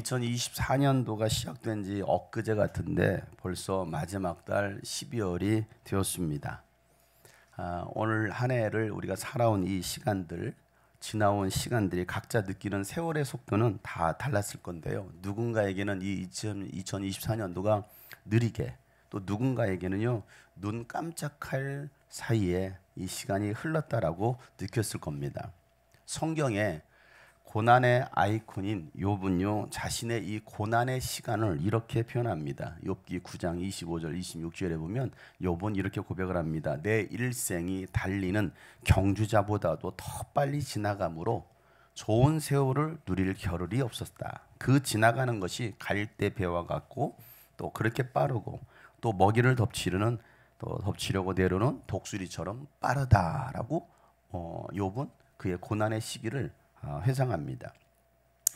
2024년도가 시작된 지 엊그제 같은데 벌써 마지막 달 12월이 되었습니다. 오늘 한 해를 우리가 살아온 이 시간들, 지나온 시간들이 각자 느끼는 세월의 속도는 다 달랐을 건데요. 누군가에게는 이 2024년도가 느리게, 또 누군가에게는요 눈 깜짝할 사이에 이 시간이 흘렀다라고 느꼈을 겁니다. 성경에 고난의 아이콘인 욥은요 자신의 이 고난의 시간을 이렇게 표현합니다. 욥기 9장 25절 26절에 보면 욥은 이렇게 고백을 합니다. 내 일생이 달리는 경주자보다도 더 빨리 지나가므로 좋은 세월을 누릴 겨를이 없었다. 그 지나가는 것이 갈대 배와 같고 또 그렇게 빠르고 또 먹이를 덮치려고 내려오는 독수리처럼 빠르다라고 욥은 그의 고난의 시기를 회상합니다.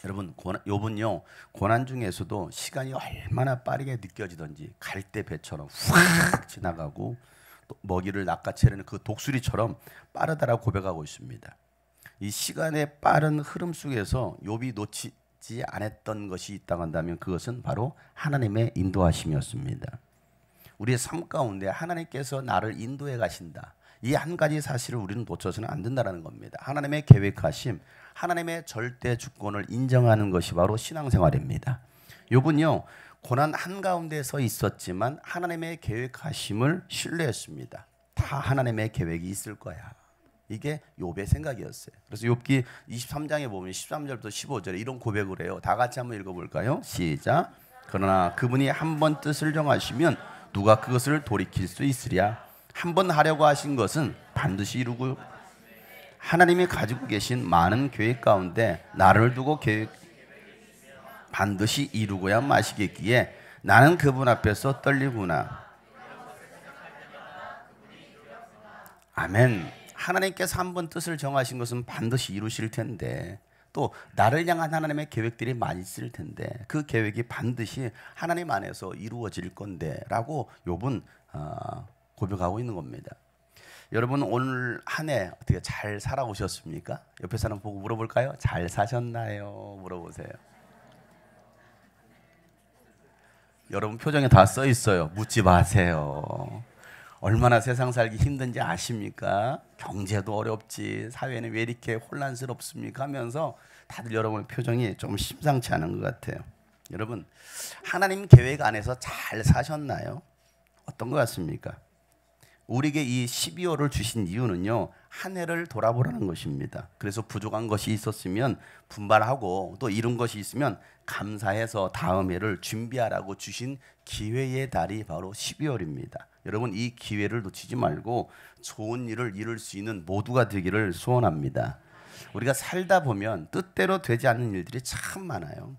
여러분, 욥은요 고난 중에서도 시간이 얼마나 빠르게 느껴지던지 갈대 배처럼 확 지나가고 또 먹이를 낚아채려는 그 독수리처럼 빠르다라고 고백하고 있습니다. 이 시간의 빠른 흐름 속에서 욥이 놓치지 않았던 것이 있다고 한다면 그것은 바로 하나님의 인도하심이었습니다. 우리의 삶 가운데 하나님께서 나를 인도해 가신다. 이 한 가지 사실을 우리는 놓쳐서는 안 된다는 겁니다. 하나님의 계획하심, 하나님의 절대 주권을 인정하는 것이 바로 신앙생활입니다. 욥은요 고난 한가운데 서 있었지만 하나님의 계획하심을 신뢰했습니다. 다 하나님의 계획이 있을 거야. 이게 욥의 생각이었어요. 그래서 욥기 23장에 보면 13절부터 15절에 이런 고백을 해요. 다 같이 한번 읽어볼까요? 시작. 그러나 그분이 한 번 뜻을 정하시면 누가 그것을 돌이킬 수 있으랴. 한 번 하려고 하신 것은 반드시 이루고 하나님이 가지고 계신 많은 계획 가운데 나를 두고 반드시 이루고야 마시겠기에 나는 그분 앞에서 떨리구나. 아멘. 하나님께서 한 번 뜻을 정하신 것은 반드시 이루실 텐데 또 나를 향한 하나님의 계획들이 많이 있을 텐데 그 계획이 반드시 하나님 안에서 이루어질 건데 라고 욥은 고백하고 있는 겁니다. 여러분 오늘 한 해 어떻게 잘 살아오셨습니까? 옆에 사람 보고 물어볼까요? 잘 사셨나요? 물어보세요. 여러분 표정에 다 써 있어요. 묻지 마세요. 얼마나 세상 살기 힘든지 아십니까? 경제도 어렵지, 사회는 왜 이렇게 혼란스럽습니까? 하면서 다들 여러분의 표정이 좀 심상치 않은 것 같아요. 여러분 하나님 계획 안에서 잘 사셨나요? 어떤 것 같습니까? 우리에게 이 12월을 주신 이유는요 한 해를 돌아보라는 것입니다. 그래서 부족한 것이 있었으면 분발하고 또 이룬 것이 있으면 감사해서 다음 해를 준비하라고 주신 기회의 달이 바로 12월입니다. 여러분 이 기회를 놓치지 말고 좋은 일을 이룰 수 있는 모두가 되기를 소원합니다. 우리가 살다 보면 뜻대로 되지 않는 일들이 참 많아요.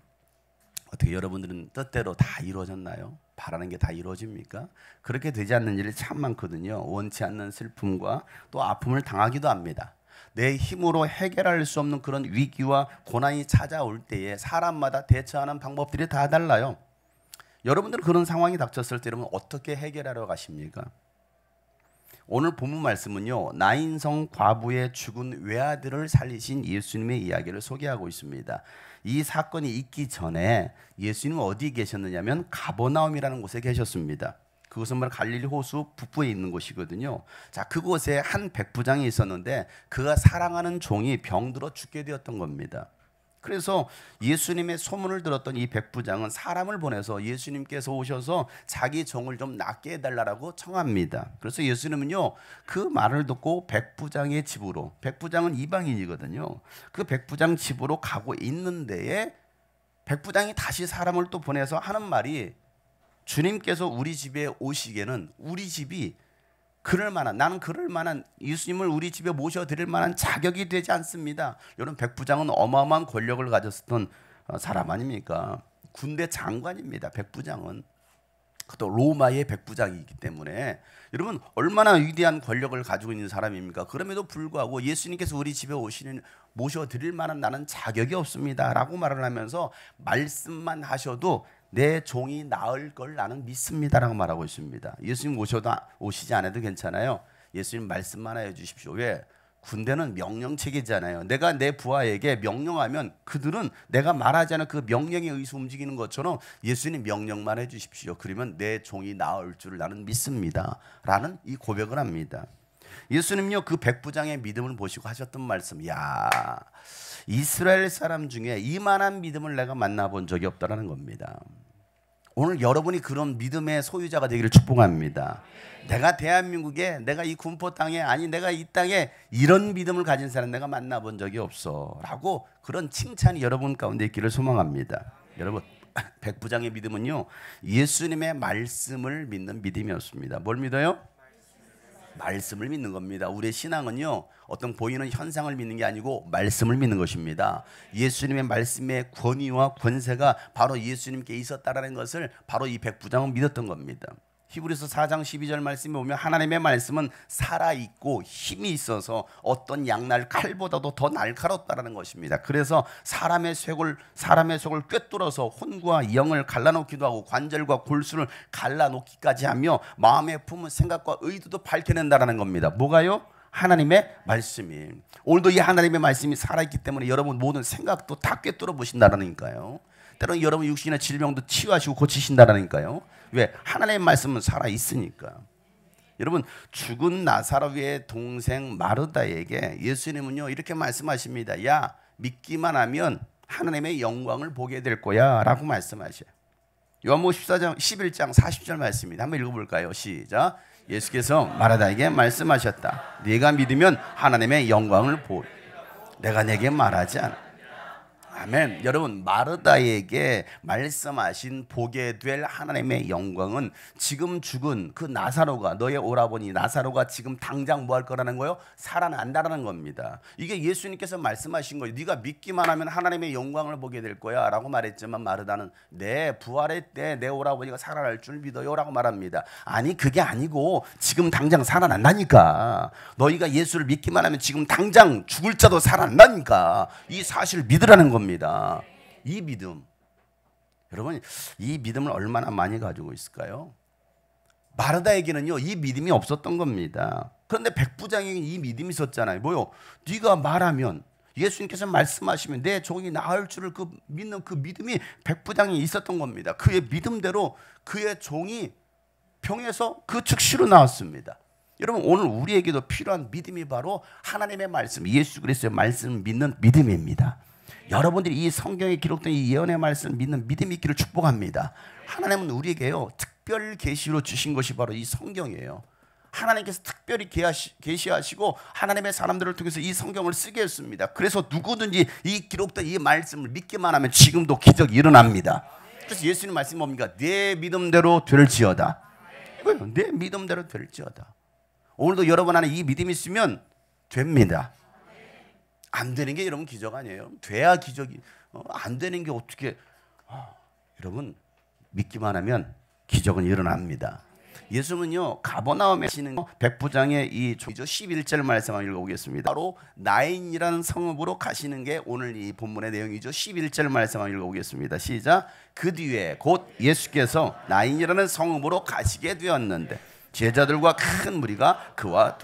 어떻게 여러분들은 뜻대로 다 이루어졌나요? 바라는 게 다 이루어집니까? 그렇게 되지 않는 일이 참 많거든요. 원치 않는 슬픔과 또 아픔을 당하기도 합니다. 내 힘으로 해결할 수 없는 그런 위기와 고난이 찾아올 때에 사람마다 대처하는 방법들이 다 달라요. 여러분들은 그런 상황이 닥쳤을 때 여러분 어떻게 해결하러 가십니까? 오늘 본문 말씀은요 나인성 과부의 죽은 외아들을 살리신 예수님의 이야기를 소개하고 있습니다. 이 사건이 있기 전에 예수님은 어디 계셨느냐면 가버나움이라는 곳에 계셨습니다. 그것은 바로 갈릴리 호수 북부에 있는 곳이거든요. 자, 그곳에 한 백부장이 있었는데 그가 사랑하는 종이 병들어 죽게 되었던 겁니다. 그래서 예수님의 소문을 들었던 이 백부장은 사람을 보내서 예수님께서 오셔서 자기 종을 좀 낫게 해달라고 청합니다. 그래서 예수님은요 그 말을 듣고 백부장의 집으로, 백부장은 이방인이거든요. 그 백부장 집으로 가고 있는 데에 백부장이 다시 사람을 또 보내서 하는 말이 주님께서 우리 집에 오시기에는 우리 집이 나는 그럴 만한 예수님을 우리 집에 모셔드릴 만한 자격이 되지 않습니다. 여러분 백부장은 어마어마한 권력을 가졌던 사람 아닙니까? 군대 장관입니다. 백부장은. 또 로마의 백부장이기 때문에 여러분 얼마나 위대한 권력을 가지고 있는 사람입니까? 그럼에도 불구하고 예수님께서 우리 집에 모셔드릴 만한 나는 자격이 없습니다 라고 말을 하면서 말씀만 하셔도 내 종이 나을 걸 나는 믿습니다라고 말하고 있습니다. 예수님 오시지 않아도 괜찮아요. 예수님 말씀만 해주십시오. 왜? 군대는 명령 체계잖아요. 내가 내 부하에게 명령하면 그들은 내가 말하지 않은 그 명령에 의해서 움직이는 것처럼 예수님 명령만 해주십시오. 그러면 내 종이 나을 줄을 나는 믿습니다. 라는 이 고백을 합니다. 예수님요 그 백부장의 믿음을 보시고 하셨던 말씀, 야, 이스라엘 사람 중에 이만한 믿음을 내가 만나본 적이 없다라는 겁니다. 오늘 여러분이 그런 믿음의 소유자가 되기를 축복합니다. 내가 대한민국에, 내가 이 군포 땅에, 아니 내가 이 땅에 이런 믿음을 가진 사람 내가 만나본 적이 없어 라고 그런 칭찬이 여러분 가운데 있기를 소망합니다. 여러분, 백부장의 믿음은요 예수님의 말씀을 믿는 믿음이었습니다. 뭘 믿어요? 말씀을 믿는 겁니다. 우리의 신앙은요 어떤 보이는 현상을 믿는 게 아니고 말씀을 믿는 것입니다. 예수님의 말씀의 권위와 권세가 바로 예수님께 있었다라는 것을 바로 이 백부장은 믿었던 겁니다. 히브리서 4장 12절 말씀에 보면 하나님의 말씀은 살아있고 힘이 있어서 어떤 양날 칼보다도 더 날카롭다라는 것입니다. 그래서 사람의 속을 꿰뚫어서 혼과 영을 갈라놓기도 하고 관절과 골수를 갈라놓기까지 하며 마음에 품은 생각과 의도도 밝혀낸다라는 겁니다. 뭐가요? 하나님의 말씀이. 오늘도 이 하나님의 말씀이 살아있기 때문에 여러분 모든 생각도 다 꿰뚫어 보신다라니까요. 때로는 여러분 육신의 질병도 치유하시고 고치신다라니까요. 왜? 하나님의 말씀은 살아있으니까. 여러분 죽은 나사로의 동생 마르다에게 예수님은요 이렇게 말씀하십니다. 야, 믿기만 하면 하나님의 영광을 보게 될 거야 라고 말씀하셔요. 요한복음 11장 40절 말씀입니다. 한번 읽어볼까요? 시작. 예수께서 마르다에게 말씀하셨다. 네가 믿으면 하나님의 영광을 보리. 내가 내게 말하지 않아. 아멘. 여러분 마르다에게 말씀하신 보게 될 하나님의 영광은 지금 죽은 그 나사로가, 너의 오라버니 나사로가 지금 당장 뭐 할 거라는 거요? 살아난다라는 겁니다. 이게 예수님께서 말씀하신 거예요. 네가 믿기만 하면 하나님의 영광을 보게 될 거야 라고 말했지만 마르다는 내 부활의 때 내 오라버니가 살아날 줄 믿어요 라고 말합니다. 아니 그게 아니고 지금 당장 살아난다니까. 너희가 예수를 믿기만 하면 지금 당장 죽을 자도 살아난다니까. 이 사실을 믿으라는 겁니다. 이 믿음, 여러분 이 믿음을 얼마나 많이 가지고 있을까요? 마르다에게는요 이 믿음이 없었던 겁니다. 그런데 백부장에게 이 믿음이 있었잖아요. 뭐요? 네가 말하면, 예수님께서 말씀하시면 내 종이 나을 줄을 믿는 그 믿음이 백부장에 있었던 겁니다. 그의 믿음대로 그의 종이 병에서 그 즉시로 나왔습니다. 여러분 오늘 우리에게도 필요한 믿음이 바로 하나님의 말씀, 예수 그리스도의 말씀을 믿는 믿음입니다. 여러분들이 이 성경에 기록된 이 예언의 말씀을 믿는 믿음이 있기를 축복합니다. 하나님은 우리에게요 특별 계시로 주신 것이 바로 이 성경이에요. 하나님께서 특별히 계시하시고 하나님의 사람들을 통해서 이 성경을 쓰게 했습니다. 그래서 누구든지 이 기록된 이 말씀을 믿기만 하면 지금도 기적이 일어납니다. 그래서 예수님 말씀이 뭡니까? 내 믿음대로 될지어다. 이거요, 내 믿음대로 될지어다. 오늘도 여러분 안에 이 믿음이 있으면 됩니다. 안 되는 게 여러분 기적 아니에요? 돼야 기적이. 안 되는 게 어떻게? 여러분 믿기만 하면 기적은 일어납니다. 예수는요 가버나움에 계시는 백부장의 이 11절 말씀 한번 읽어보겠습니다. 바로 나인이라는 성읍으로 가시는 게 오늘 이 본문의 내용이죠. 11절 말씀 한번 읽어보겠습니다. 시작. 그 뒤에 곧 예수께서 나인이라는 성읍으로 가시게 되었는데 제자들과 큰 무리가 그와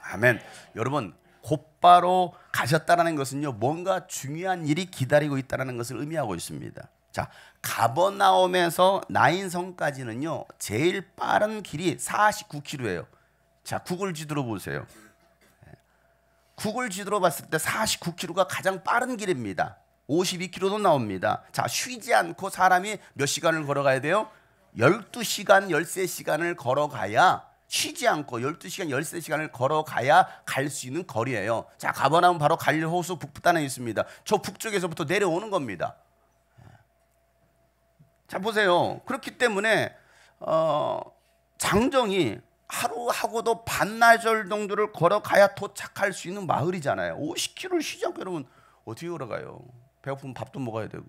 아멘. 여러분 곧바로 가셨다는 것은요 뭔가 중요한 일이 기다리고 있다는 것을 의미하고 있습니다. 자, 가버나움에서 나인성까지는요 제일 빠른 길이 49km예요. 자, 구글 지도로 보세요. 구글 지도로 봤을 때 49km가 가장 빠른 길입니다. 52km도 나옵니다. 자, 쉬지 않고 사람이 몇 시간을 걸어가야 돼요? 12시간, 13시간을 걸어가야, 쉬지 않고 12시간, 13시간을 걸어가야 갈 수 있는 거리예요. 자, 가버나움 바로 갈릴 호수 북부단에 있습니다. 저 북쪽에서부터 내려오는 겁니다. 자, 보세요. 그렇기 때문에 장정이 하루하고도 반나절 정도를 걸어가야 도착할 수 있는 마을이잖아요. 50km를 쉬지 않고 여러분 어떻게 걸어가요? 배고프면 밥도 먹어야 되고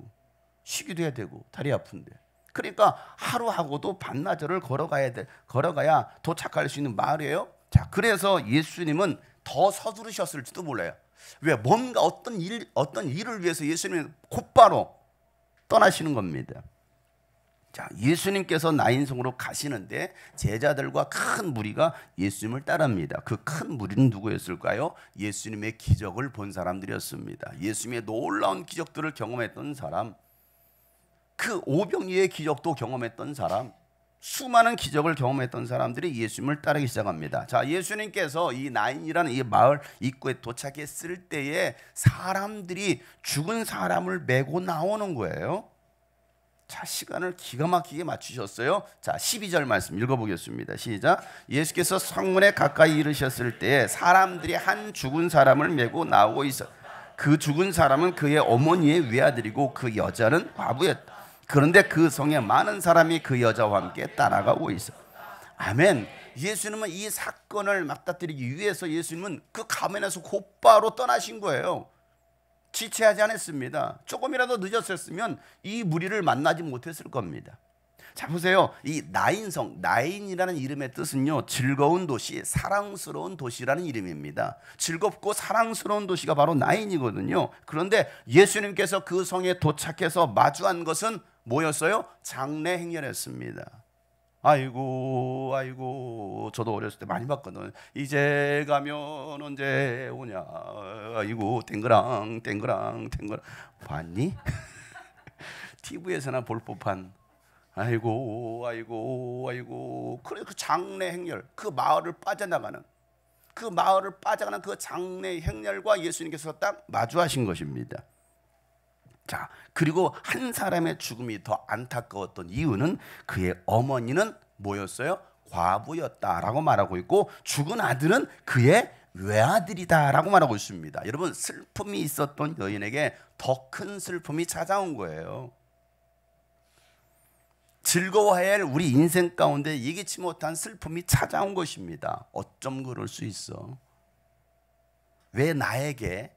쉬기도 해야 되고 다리 아픈데. 그러니까 하루하고도 반나절을 걸어가야 도착할 수 있는 마을이에요. 자, 그래서 예수님은 더 서두르셨을지도 몰라요. 왜? 뭔가 어떤 일을 위해서 예수님은 곧바로 떠나시는 겁니다. 자, 예수님께서 나인성으로 가시는데 제자들과 큰 무리가 예수님을 따릅니다. 그 큰 무리는 누구였을까요? 예수님의 기적을 본 사람들이었습니다. 예수님의 놀라운 기적들을 경험했던 사람, 그 오병이의 기적도 경험했던 사람, 수많은 기적을 경험했던 사람들이 예수님을 따르기 시작합니다. 자, 예수님께서 이 나인이라는 이 마을 입구에 도착했을 때에 사람들이 죽은 사람을 메고 나오는 거예요. 자, 시간을 기가 막히게 맞추셨어요. 자, 12절 말씀 읽어보겠습니다. 시작. 예수께서 성문에 가까이 이르셨을 때에 사람들이 한 죽은 사람을 메고 나오고 있어. 그 죽은 사람은 그의 어머니의 외아들이고 그 여자는 과부였다. 그런데 그 성에 많은 사람이 그 여자와 함께 따라가고 있어. 아멘. 예수님은 이 사건을 맞닥뜨리기 위해서 예수님은 그 가면에서 곧바로 떠나신 거예요. 지체하지 않았습니다. 조금이라도 늦었었으면 이 무리를 만나지 못했을 겁니다. 자, 보세요. 이 나인성, 나인이라는 이름의 뜻은요, 즐거운 도시, 사랑스러운 도시라는 이름입니다. 즐겁고 사랑스러운 도시가 바로 나인이거든요. 그런데 예수님께서 그 성에 도착해서 마주한 것은 뭐였어요? 장례 행렬이었습니다. 아이고 저도 어렸을 때 많이 봤거든. 이제 가면 언제 오냐. 아이고 땡그랑 봤니? TV에서나 볼 법한. 아이고 그래, 그 장례 행렬, 그 마을을 빠져나가는 그 장례 행렬과 예수님께서 딱 마주하신 것입니다. 자, 그리고 한 사람의 죽음이 더 안타까웠던 이유는 그의 어머니는 뭐였어요? 과부였다라고 말하고 있고, 죽은 아들은 그의 외아들이다라고 말하고 있습니다. 여러분, 슬픔이 있었던 여인에게 더 큰 슬픔이 찾아온 거예요. 즐거워해야 할 우리 인생 가운데 예기치 못한 슬픔이 찾아온 것입니다. 어쩜 그럴 수 있어? 왜 나에겐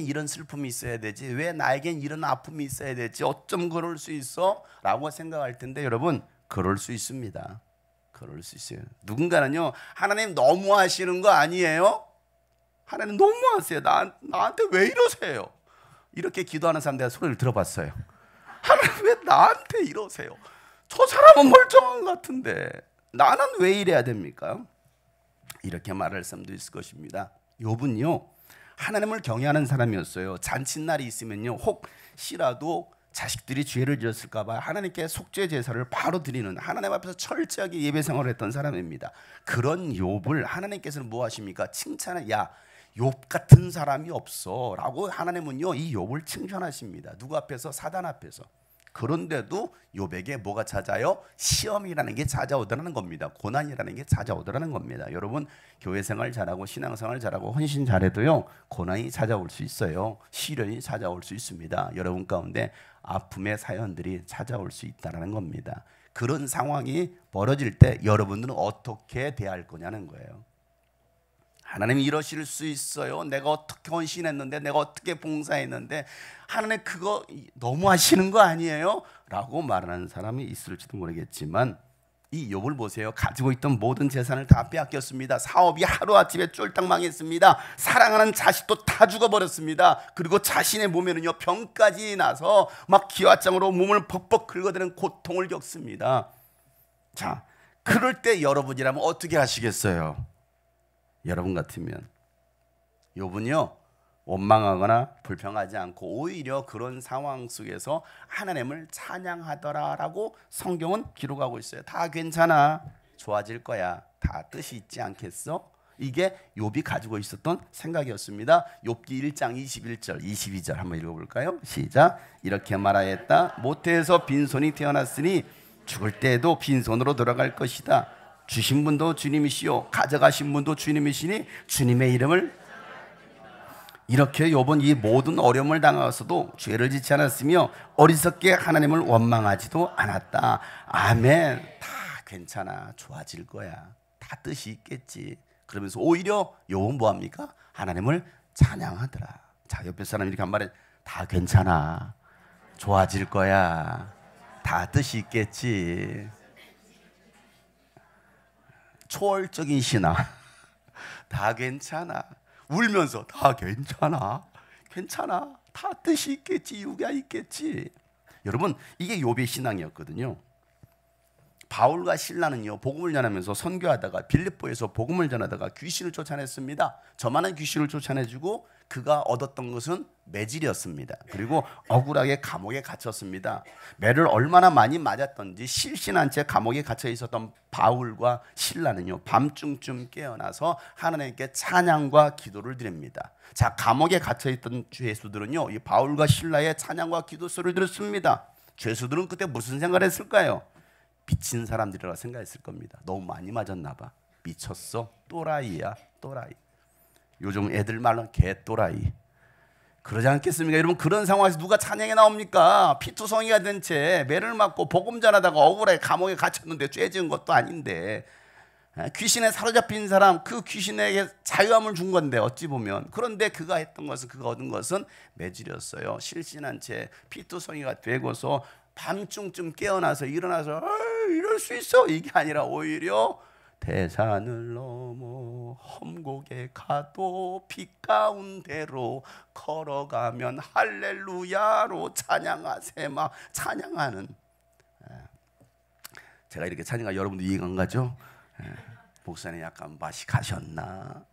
이런 슬픔이 있어야 되지? 왜 나에겐 이런 아픔이 있어야 되지? 어쩜 그럴 수 있어? 라고 생각할 텐데, 여러분, 그럴 수 있습니다. 그럴 수 있어요. 누군가는요, 하나님 너무하시는 거 아니에요? 하나님 너무하세요. 나한테 왜 이러세요? 이렇게 기도하는 사람 내가 소리를 들어봤어요. 하나님 왜 나한테 이러세요? 저 사람은 멀쩡한 것 같은데 나는 왜 이래야 됩니까? 이렇게 말할 사람도 있을 것입니다. 욥은요, 하나님을 경외하는 사람이었어요. 잔칫날이 있으면요, 혹시라도 자식들이 죄를 지었을까 봐 하나님께 속죄 제사를 바로 드리는, 하나님 앞에서 철저하게 예배 생활을 했던 사람입니다. 그런 욥을 하나님께서는 뭐 하십니까? 칭찬을, 야, 욥 같은 사람이 없어 라고 하나님은요, 이 욥을 칭찬하십니다. 누구 앞에서? 사단 앞에서. 그런데도 욥에게 뭐가 찾아요? 시험이라는 게 찾아오더라는 겁니다. 고난이라는 게 찾아오더라는 겁니다. 여러분, 교회 생활 잘하고 신앙생활 잘하고 헌신 잘해도요, 고난이 찾아올 수 있어요. 시련이 찾아올 수 있습니다. 여러분 가운데 아픔의 사연들이 찾아올 수 있다는 겁니다. 그런 상황이 벌어질 때 여러분들은 어떻게 대할 거냐는 거예요. 하나님이 이러실 수 있어요. 내가 어떻게 헌신했는데, 내가 어떻게 봉사했는데, 하나님 그거 너무 하시는 거 아니에요? 라고 말하는 사람이 있을지도 모르겠지만, 이 욥을 보세요. 가지고 있던 모든 재산을 다 빼앗겼습니다. 사업이 하루아침에 쫄딱 망했습니다. 사랑하는 자식도 다 죽어버렸습니다. 그리고 자신의 몸에는요, 병까지 나서 막 기와장으로 몸을 벅벅 긁어대는 고통을 겪습니다. 자, 그럴 때 여러분이라면 어떻게 하시겠어요? 여러분 같으면 욥은요, 원망하거나 불평하지 않고 오히려 그런 상황 속에서 하나님을 찬양하더라라고 성경은 기록하고 있어요. 다 괜찮아, 좋아질 거야, 다 뜻이 있지 않겠어? 이게 욥이 가지고 있었던 생각이었습니다. 욥기 1장 21절 22절 한번 읽어볼까요? 시작. 이렇게 말하였다. 모태에서 빈손이 태어났으니 죽을 때에도 빈손으로 돌아갈 것이다. 주신 분도 주님이시요 가져가신 분도 주님이시니 주님의 이름을. 이렇게 욥은 이 모든 어려움을 당하서도 죄를 짓지 않았으며 어리석게 하나님을 원망하지도 않았다. 아멘. 다 괜찮아, 좋아질 거야, 다 뜻이 있겠지. 그러면서 오히려 욥은 뭐합니까? 하나님을 찬양하더라. 자, 옆에 사람 이렇게 한 말에, 다 괜찮아, 좋아질 거야, 다 뜻이 있겠지. 초월적인 신앙. 다 괜찮아, 울면서 다 괜찮아, 다 뜻이 있겠지, 이유가 있겠지. 여러분 이게 욥의 신앙이었거든요. 바울과 실라는요 복음을 전하면서 선교하다가 빌립보에서 복음을 전하다가 귀신을 쫓아냈습니다. 저만한 귀신을 쫓아내주고 그가 얻었던 것은 매질이었습니다. 그리고 억울하게 감옥에 갇혔습니다. 매를 얼마나 많이 맞았던지 실신한 채 감옥에 갇혀 있었던 바울과 실라는요 밤중쯤 깨어나서 하나님께 찬양과 기도를 드립니다. 자, 감옥에 갇혀 있던 죄수들은요 이 바울과 실라의 찬양과 기도 소리를 들었습니다. 죄수들은 그때 무슨 생각을 했을까요? 미친 사람들이라고 생각했을 겁니다. 너무 많이 맞았나 봐. 미쳤어? 또라이야, 또라이. 요즘 애들 말로는 개또라이. 그러지 않겠습니까? 여러분 그런 상황에서 누가 찬양에 나옵니까? 피투성이가 된 채 매를 맞고 복음 전하다가 억울하게 감옥에 갇혔는데 죄 지은 것도 아닌데 귀신에 사로잡힌 사람, 그 귀신에게 자유함을 준 건데 어찌 보면. 그런데 그가 했던 것은, 그가 얻은 것은 매질이었어요. 실신한 채 피투성이가 되고서 밤중쯤 깨어나서 일어나서 이럴 수 있어 이게 아니라 오히려 대산을 넘어 험곡에 가도 빛 가운데로 걸어가면 할렐루야로 찬양하세. 막 찬양하는. 제가 이렇게 찬양하 여러분도 이해가 안 가죠? 목사님 약간 맛이 가셨나?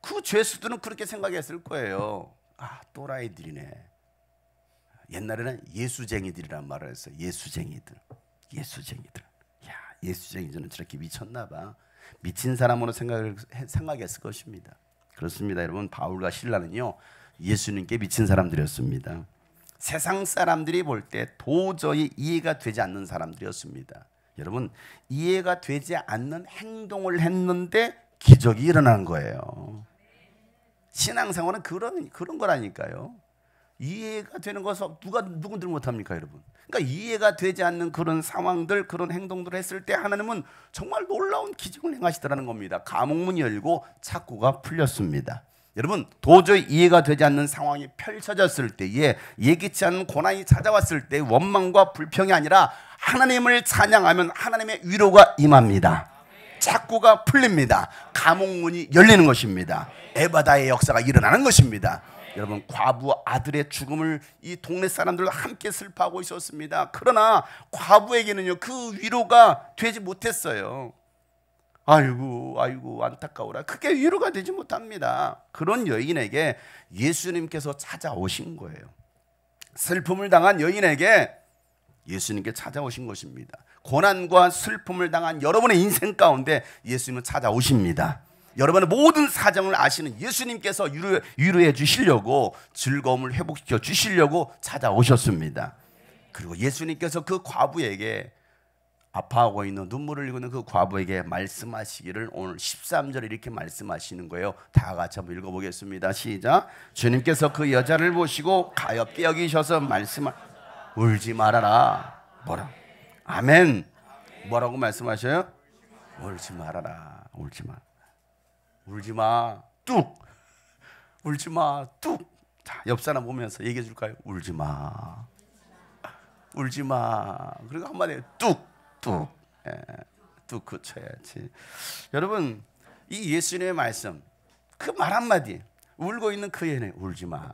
그 죄수들은 그렇게 생각했을 거예요. 아, 또라이들이네. 옛날에는 예수쟁이들이란 말을 했어요. 예수쟁이들. 야, 예수쟁이들은 저렇게 미쳤나 봐. 미친 사람으로 생각했을 것입니다. 그렇습니다. 여러분 바울과 실라는요 예수님께 미친 사람들이었습니다. 세상 사람들이 볼 때 도저히 이해가 되지 않는 사람들이었습니다. 여러분 이해가 되지 않는 행동을 했는데 기적이 일어난 거예요. 신앙생활은 그런 거라니까요. 이해가 되는 것은 누군들 못합니까 여러분? 그러니까 이해가 되지 않는 그런 상황들, 그런 행동들을 했을 때 하나님은 정말 놀라운 기적을 행하시더라는 겁니다. 감옥문이 열고 착고가 풀렸습니다. 여러분 도저히 이해가 되지 않는 상황이 펼쳐졌을 때에, 예기치 않은 고난이 찾아왔을 때 원망과 불평이 아니라 하나님을 찬양하면 하나님의 위로가 임합니다. 착고가 풀립니다. 감옥문이 열리는 것입니다. 에바다의 역사가 일어나는 것입니다. 여러분 과부 아들의 죽음을 이 동네 사람들과 함께 슬퍼하고 있었습니다. 그러나 과부에게는요 그 위로가 되지 못했어요. 아이고 안타까워라. 그게 위로가 되지 못합니다. 그런 여인에게 예수님께서 찾아오신 거예요. 슬픔을 당한 여인에게 예수님께 찾아오신 것입니다. 고난과 슬픔을 당한 여러분의 인생 가운데 예수님은 찾아오십니다. 여러분의 모든 사정을 아시는 예수님께서 위로해 주시려고, 즐거움을 회복시켜 주시려고 찾아오셨습니다. 그리고 예수님께서 그 과부에게, 아파하고 있는, 눈물을 흘리고 있는 그 과부에게 말씀하시기를 오늘 13절에 이렇게 말씀하시는 거예요. 다 같이 한번 읽어보겠습니다. 시작. 주님께서 그 여자를 보시고 가엾게 여기셔서 울지 말아라. 뭐라? 아멘. 뭐라고 말씀하셔요? 울지 말아라. 울지 마. 울지 마. 뚝. 울지 마. 뚝. 자, 옆 사람 보면서 얘기해 줄까요? 울지 마. 울지 마. 그리고 한마디 뚝. 뚝. 뚝 그쳐야지. 여러분, 이 예수님의 말씀, 그 말 한마디, 울고 있는 그 애는 울지 마.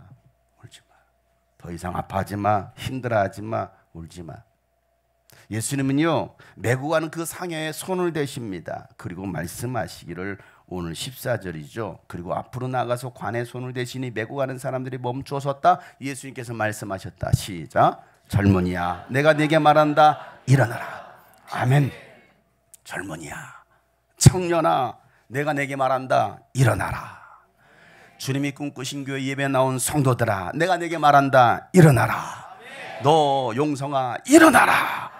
울지 마. 더 이상 아파하지 마. 힘들어하지 마. 울지 마. 예수님은요 메고 가는 그 상여에 손을 대십니다. 그리고 말씀하시기를, 오늘 14절이죠. 그리고 앞으로 나가서 관에 손을 대시니 메고 가는 사람들이 멈추어 섰다. 예수님께서 말씀하셨다. 시작. 젊은이야, 내가 네게 말한다. 일어나라. 아멘. 젊은이야, 청년아, 내가 네게 말한다. 일어나라. 주님이 꿈꾸신 교회 예배에 나온 성도들아, 내가 네게 말한다. 일어나라. 너 용성아, 일어나라.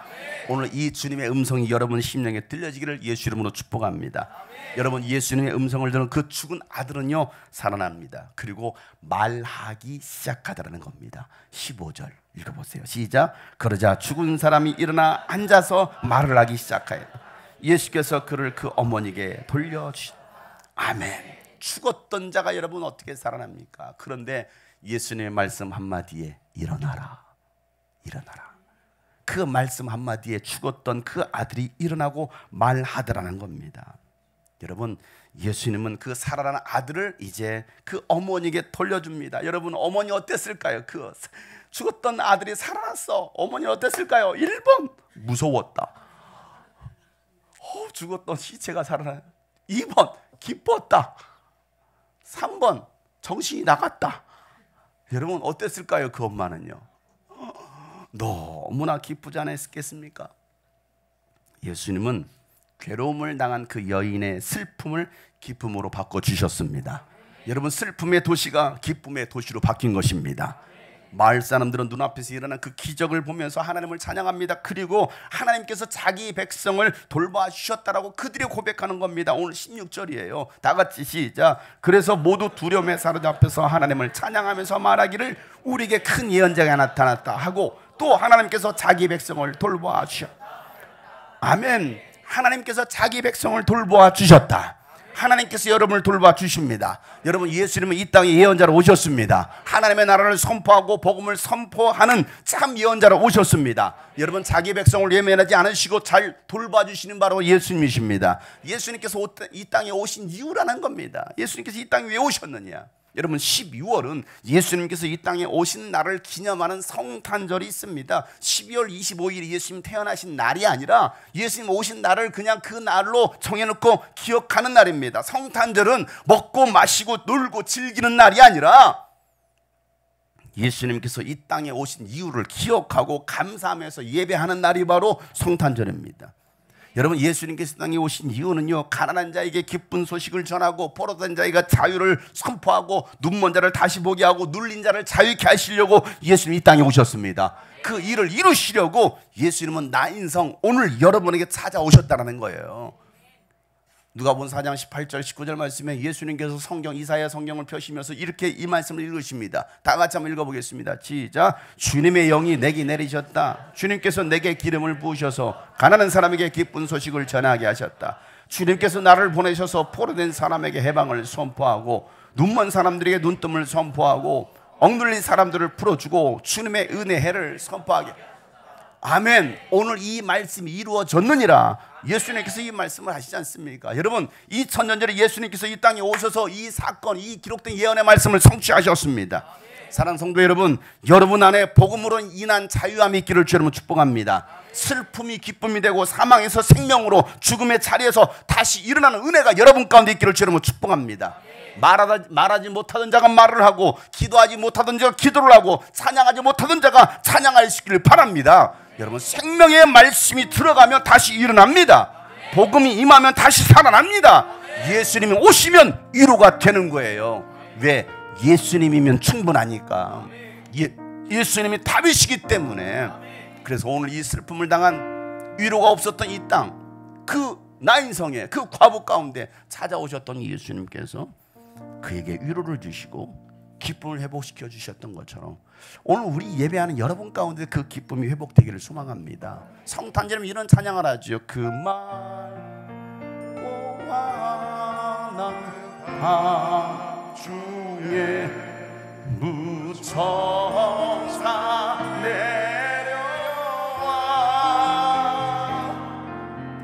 오늘 이 주님의 음성이 여러분 심령에 들려지기를 예수 이름으로 축복합니다. 여러분, 예수님의 음성을 들은 그 죽은 아들은요 살아납니다. 그리고 말하기 시작하더라는 겁니다. 15절 읽어보세요. 시작. 그러자 죽은 사람이 일어나 앉아서 말을 하기 시작하여 예수께서 그를 그 어머니에게 돌려주시. 아멘. 죽었던 자가 여러분 어떻게 살아납니까? 그런데 예수님의 말씀 한마디에 일어나라. 일어나라. 그 말씀 한마디에 죽었던 그 아들이 일어나고 말하더라는 겁니다. 여러분, 예수님은 그 살아난 아들을 이제 그 어머니에게 돌려줍니다. 여러분, 어머니 어땠을까요? 그 죽었던 아들이 살아났어. 어머니는 어땠을까요? 1번 무서웠다. 죽었던 시체가 살아나. 2번 기뻤다. 3번 정신이 나갔다. 여러분 어땠을까요? 그 엄마는요. 너무나 기쁘지 않았겠습니까? 예수님은 괴로움을 당한 그 여인의 슬픔을 기쁨으로 바꿔주셨습니다. 여러분 슬픔의 도시가 기쁨의 도시로 바뀐 것입니다. 마을 사람들은 눈앞에서 일어난 그 기적을 보면서 하나님을 찬양합니다. 그리고 하나님께서 자기 백성을 돌봐주셨다라고 그들이 고백하는 겁니다. 오늘 16절이에요. 다 같이 시작. 그래서 모두 두려움에 사로잡혀서 하나님을 찬양하면서 말하기를 우리에게 큰 예언자가 나타났다 하고, 또 하나님께서 자기 백성을 돌봐주셨다. 아멘. 하나님께서 자기 백성을 돌봐주셨다. 하나님께서 여러분을 돌봐주십니다. 여러분 예수님은 이 땅에 예언자로 오셨습니다. 하나님의 나라를 선포하고 복음을 선포하는 참 예언자로 오셨습니다. 여러분 자기 백성을 외면하지 않으시고 잘 돌봐주시는 바로 예수님이십니다. 예수님께서 이 땅에 오신 이유라는 겁니다. 예수님께서 이 땅에 왜 오셨느냐. 여러분 12월은 예수님께서 이 땅에 오신 날을 기념하는 성탄절이 있습니다. 12월 25일이 예수님 태어나신 날이 아니라 예수님 오신 날을 그냥 그 날로 정해놓고 기억하는 날입니다. 성탄절은 먹고 마시고 놀고 즐기는 날이 아니라 예수님께서 이 땅에 오신 이유를 기억하고 감사하면서 예배하는 날이 바로 성탄절입니다. 여러분 예수님께서 땅에 오신 이유는요, 가난한 자에게 기쁜 소식을 전하고 포로된 자에게 자유를 선포하고 눈먼 자를 다시 보게 하고 눌린 자를 자유케 하시려고 예수님이 이 땅에 오셨습니다. 그 일을 이루시려고 예수님은 나인성 오늘 여러분에게 찾아오셨다는 거예요. 누가복음 4장 18절 19절 말씀에 예수님께서 성경 이사야 성경을 펴시면서 이렇게 이 말씀을 읽으십니다. 다 같이 한번 읽어보겠습니다. 시작. 주님의 영이 내게 내리셨다. 주님께서 내게 기름을 부으셔서 가난한 사람에게 기쁜 소식을 전하게 하셨다. 주님께서 나를 보내셔서 포로된 사람에게 해방을 선포하고 눈먼 사람들에게 눈뜸을 선포하고 억눌린 사람들을 풀어주고 주님의 은혜 해를 선포하게. 아멘. 오늘 이 말씀이 이루어졌느니라. 예수님께서 이 말씀을 하시지 않습니까? 여러분 2000년 전에 예수님께서 이 땅에 오셔서 이 사건, 이 기록된 예언의 말씀을 성취하셨습니다. 사랑하는 성도 여러분, 여러분 안에 복음으로 인한 자유함이 있기를 주 여러분 축복합니다. 슬픔이 기쁨이 되고 사망에서 생명으로 죽음의 자리에서 다시 일어나는 은혜가 여러분 가운데 있기를 주 여러분 축복합니다. 말하지 못하던 자가 말을 하고 기도하지 못하던 자가 기도를 하고 찬양하지 못하던 자가 찬양할 수 있기를 바랍니다. 여러분 생명의 말씀이 들어가면 다시 일어납니다. 복음이 임하면 다시 살아납니다. 예수님이 오시면 위로가 되는 거예요. 왜? 예수님이면 충분하니까. 예수님이 답이시기 때문에. 그래서 오늘 이 슬픔을 당한 위로가 없었던 이 땅, 그 나인성의 그 과부 가운데 찾아오셨던 예수님께서 그에게 위로를 주시고 기쁨을 회복시켜 주셨던 것처럼 오늘 우리 예배하는 여러분 가운데 그 기쁨이 회복되기를 소망합니다. 성탄절은 이런 찬양을 하죠. 그 말 고하는 중에 무천사 내려와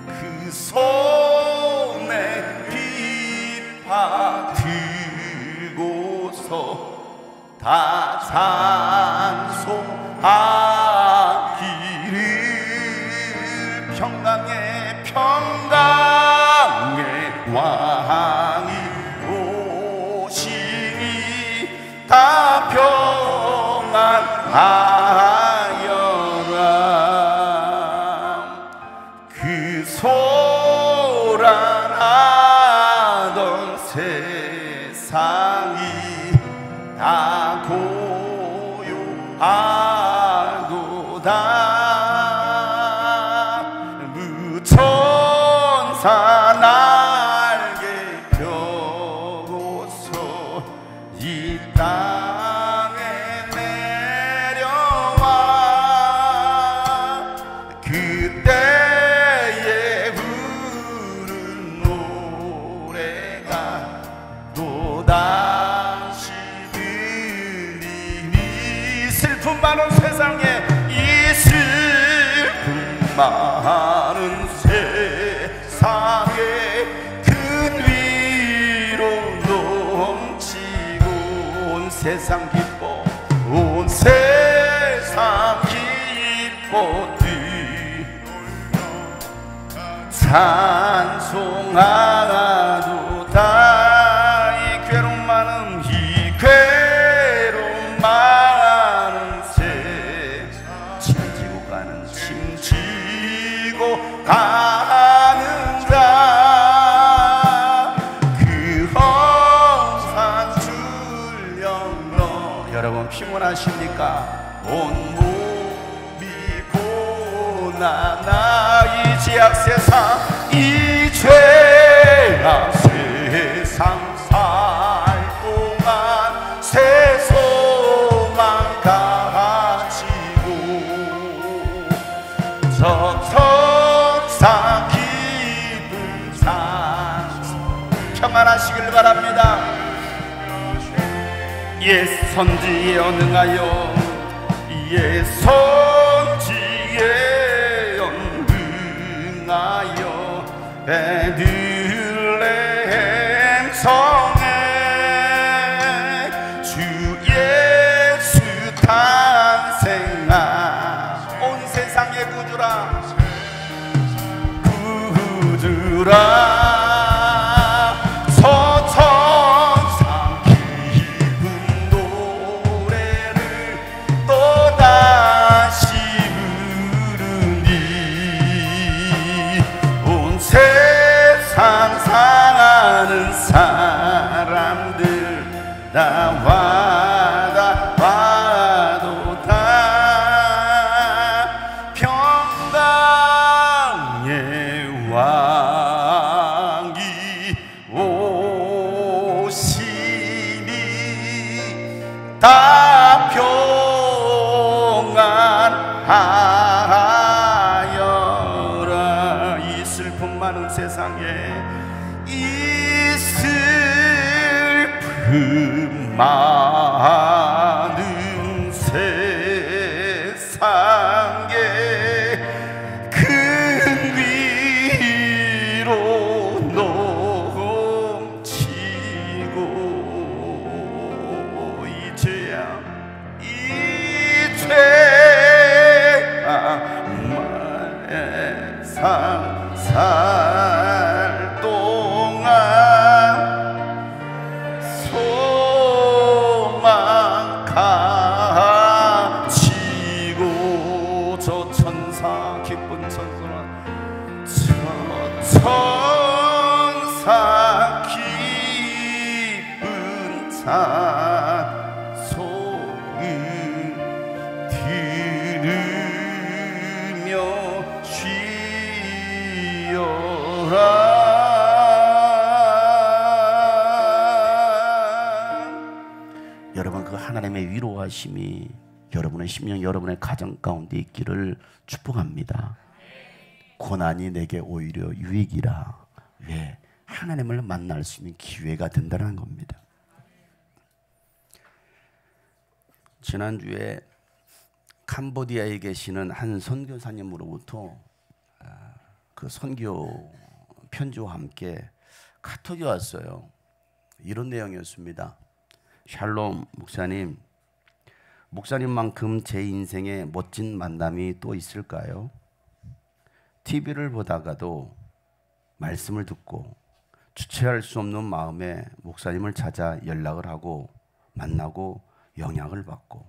그 손에 비파 들고서 다 찬송하기를 평강의 왕이 오시니 다 평안하여라. 그 소란하던 세상이 다 고요하도다. 무천사 날개 펴고서 이 땅에 내려와 그때에 부른 노래가 또다시 들리니 슬픔 많은 세상에 이 슬픔 많은 세상에 큰 위로 넘치고 온 세상 기뻐 온 세상 찬송하도다. 이 괴로움 많은 세상 짐지고 가는 짐지고 가는 자 그 험산 줄령로. 여러분 피곤하십니까? 온몸이 고난아. 이 죄악 세상, 이 죄악 세상 살 동안 새 소망 가지고 저 천사 기쁜 산 평안하시길 바랍니다. 예 선지에 언능하여, 예 선지에 언능하여 베들레헴 성에 주 예수 탄생한 온 세상의 구주라, 구주라. 서천상 기쁜 노래를 또다시 부르니 온 세상 사랑하는 사람들 나와다 와도 다 평강의 왕이 오시니 다 평안하여라. 이 슬픔 많은 세상에, 이 슬픔 많은 세상에 큰 위로 넘치고 이 죄악, 이 죄악 세상 살 동안 소망 가지고 저 천사 기쁜 천사, 저 천사 기쁜 찬송을 들으며 쉬어라. 여러분 그 하나님의 위로하심이 여러분의 심령, 여러분의 가정 가운데 있기를 축복합니다. 고난이 내게 오히려 유익이라. 왜? 하나님을 만날 수 있는 기회가 된다는 겁니다. 지난주에 캄보디아에 계시는 한 선교사님으로부터 그 선교 편지와 함께 카톡이 왔어요. 이런 내용이었습니다. 샬롬 목사님, 목사님만큼 제 인생에 멋진 만남이 또 있을까요? TV를 보다가도 말씀을 듣고 주체할 수 없는 마음에 목사님을 찾아 연락을 하고 만나고 영향을 받고,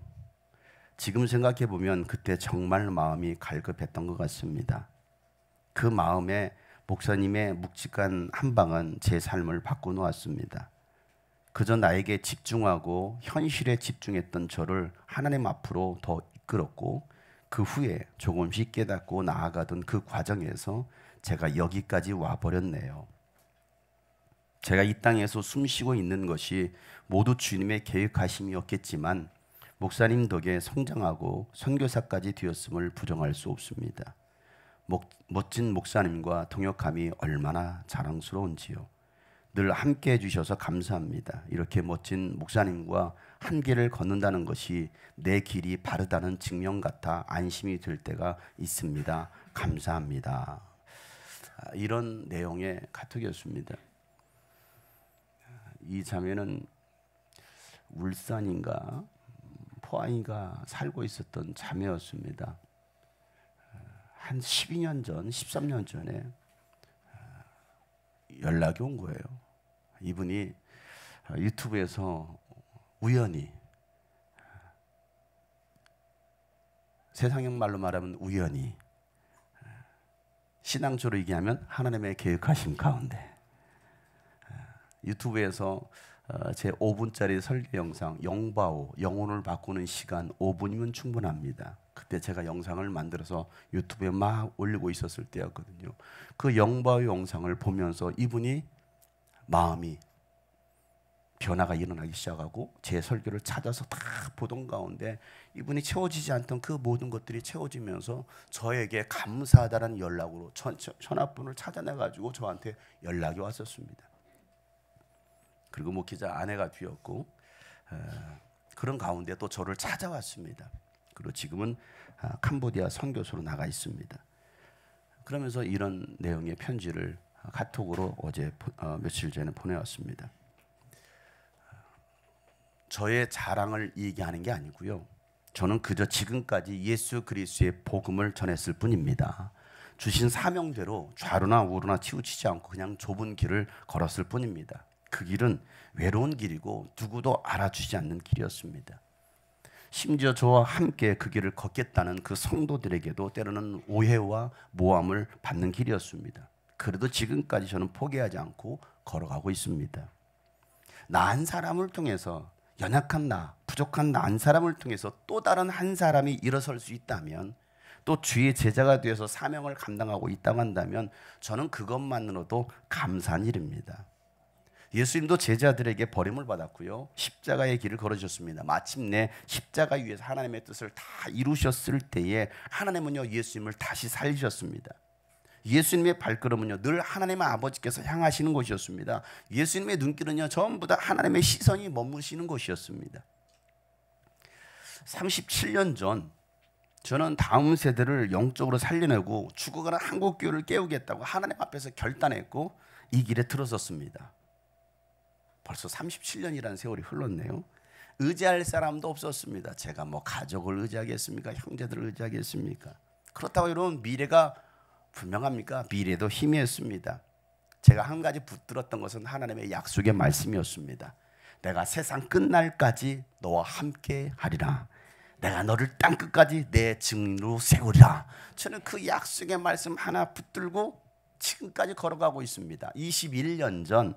지금 생각해 보면 그때 정말 마음이 갈급했던 것 같습니다. 그 마음에 목사님의 묵직한 한 방은 제 삶을 바꿔놓았습니다. 그저 나에게 집중하고 현실에 집중했던 저를 하나님 앞으로 더 이끌었고, 그 후에 조금씩 깨닫고 나아가던 그 과정에서 제가 여기까지 와버렸네요. 제가 이 땅에서 숨쉬고 있는 것이 모두 주님의 계획하심이었겠지만 목사님 덕에 성장하고 선교사까지 되었음을 부정할 수 없습니다. 멋진 목사님과 동역함이 얼마나 자랑스러운지요. 늘 함께 해주셔서 감사합니다. 이렇게 멋진 목사님과 한 길을 걷는다는 것이 내 길이 바르다는 증명 같아 안심이 될 때가 있습니다. 감사합니다. 이런 내용의 카톡이었습니다. 이 자매는 울산인가 포항인가 살고 있었던 자매였습니다. 한 12년 전, 13년 전에 연락이 온 거예요. 이분이 유튜브에서 우연히, 세상형 말로 말하면 우연히, 신앙적으로 얘기하면 하나님의 계획하심 가운데 유튜브에서 제 5분짜리 설교 영상 영바오, 영혼을 바꾸는 시간 5분이면 충분합니다. 그때 제가 영상을 만들어서 유튜브에 막 올리고 있었을 때였거든요. 그 영바오 영상을 보면서 이분이 마음이 변화가 일어나기 시작하고 제 설교를 찾아서 다 보던 가운데 이분이 채워지지 않던 그 모든 것들이 채워지면서 저에게 감사하다는 연락으로 전화번호를 찾아내가지고 저한테 연락이 왔었습니다. 그리고 목회자 아내가 되었고 그런 가운데 또 저를 찾아왔습니다. 그리고 지금은 캄보디아 선교소로 나가 있습니다. 그러면서 이런 내용의 편지를 카톡으로 어제 며칠 전에 보내왔습니다. 저의 자랑을 얘기하는 게 아니고요. 저는 그저 지금까지 예수 그리스도의 복음을 전했을 뿐입니다. 주신 사명대로 좌로나 우로나 치우치지 않고 그냥 좁은 길을 걸었을 뿐입니다. 그 길은 외로운 길이고 누구도 알아주지 않는 길이었습니다. 심지어 저와 함께 그 길을 걷겠다는 그 성도들에게도 때로는 오해와 모함을 받는 길이었습니다. 그래도 지금까지 저는 포기하지 않고 걸어가고 있습니다. 나 한 사람을 통해서, 연약한 나, 부족한 나 한 사람을 통해서 또 다른 한 사람이 일어설 수 있다면, 또 주의 제자가 되어서 사명을 감당하고 있다고 한다면 저는 그것만으로도 감사한 일입니다. 예수님도 제자들에게 버림을 받았고요, 십자가의 길을 걸어주셨습니다. 마침내 십자가 위에서 하나님의 뜻을 다 이루셨을 때에 하나님은요 예수님을 다시 살리셨습니다. 예수님의 발걸음은요 늘 하나님의 아버지께서 향하시는 곳이었습니다. 예수님의 눈길은요 전부 다 하나님의 시선이 머무시는 곳이었습니다. 37년 전 저는 다음 세대를 영적으로 살려내고 죽어가는 한국교회를 깨우겠다고 하나님 앞에서 결단했고 이 길에 들어섰습니다. 벌써 37년이라는 세월이 흘렀네요. 의지할 사람도 없었습니다. 제가 뭐 가족을 의지하겠습니까? 형제들을 의지하겠습니까? 그렇다고 여러분 미래가 분명합니까? 미래도 희미했습니다. 제가 한 가지 붙들었던 것은 하나님의 약속의 말씀이었습니다. 내가 세상 끝날까지 너와 함께 하리라. 내가 너를 땅끝까지 내 증인으로 세우리라. 저는 그 약속의 말씀 하나 붙들고 지금까지 걸어가고 있습니다. 21년 전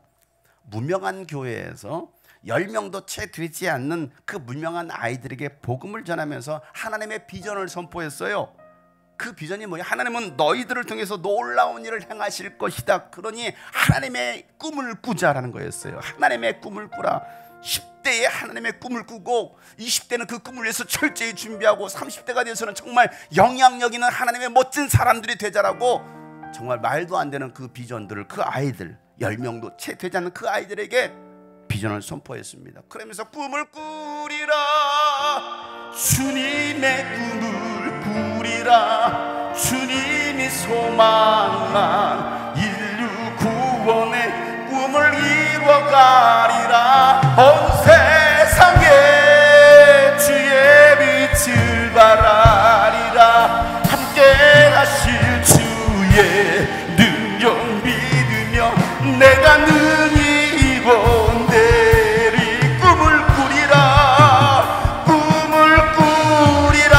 무명한 교회에서 10명도 채 되지 않는 그 무명한 아이들에게 복음을 전하면서 하나님의 비전을 선포했어요. 그 비전이 뭐냐? 하나님은 너희들을 통해서 놀라운 일을 행하실 것이다. 그러니 하나님의 꿈을 꾸자라는 거였어요. 하나님의 꿈을 꾸라. 10대에 하나님의 꿈을 꾸고 20대는 그 꿈을 위해서 철저히 준비하고 30대가 돼서는 정말 영향력 있는 하나님의 멋진 사람들이 되자라고 정말 말도 안 되는 그 비전들을 그 아이들 10명도 채 되지 않는 그 아이들에게 비전을 선포했습니다. 그러면서 꿈을 꾸리라. 주님의 꿈을 꾸리라. 주님이 소망한 인류 구원의 꿈을 이뤄가리라. 온 세상에 주의 빛을 발하리라. 함께 하실 주의 능력 믿으며 내가 능히 이뤄내리. 꿈을 꾸리라. 꿈을 꾸리라.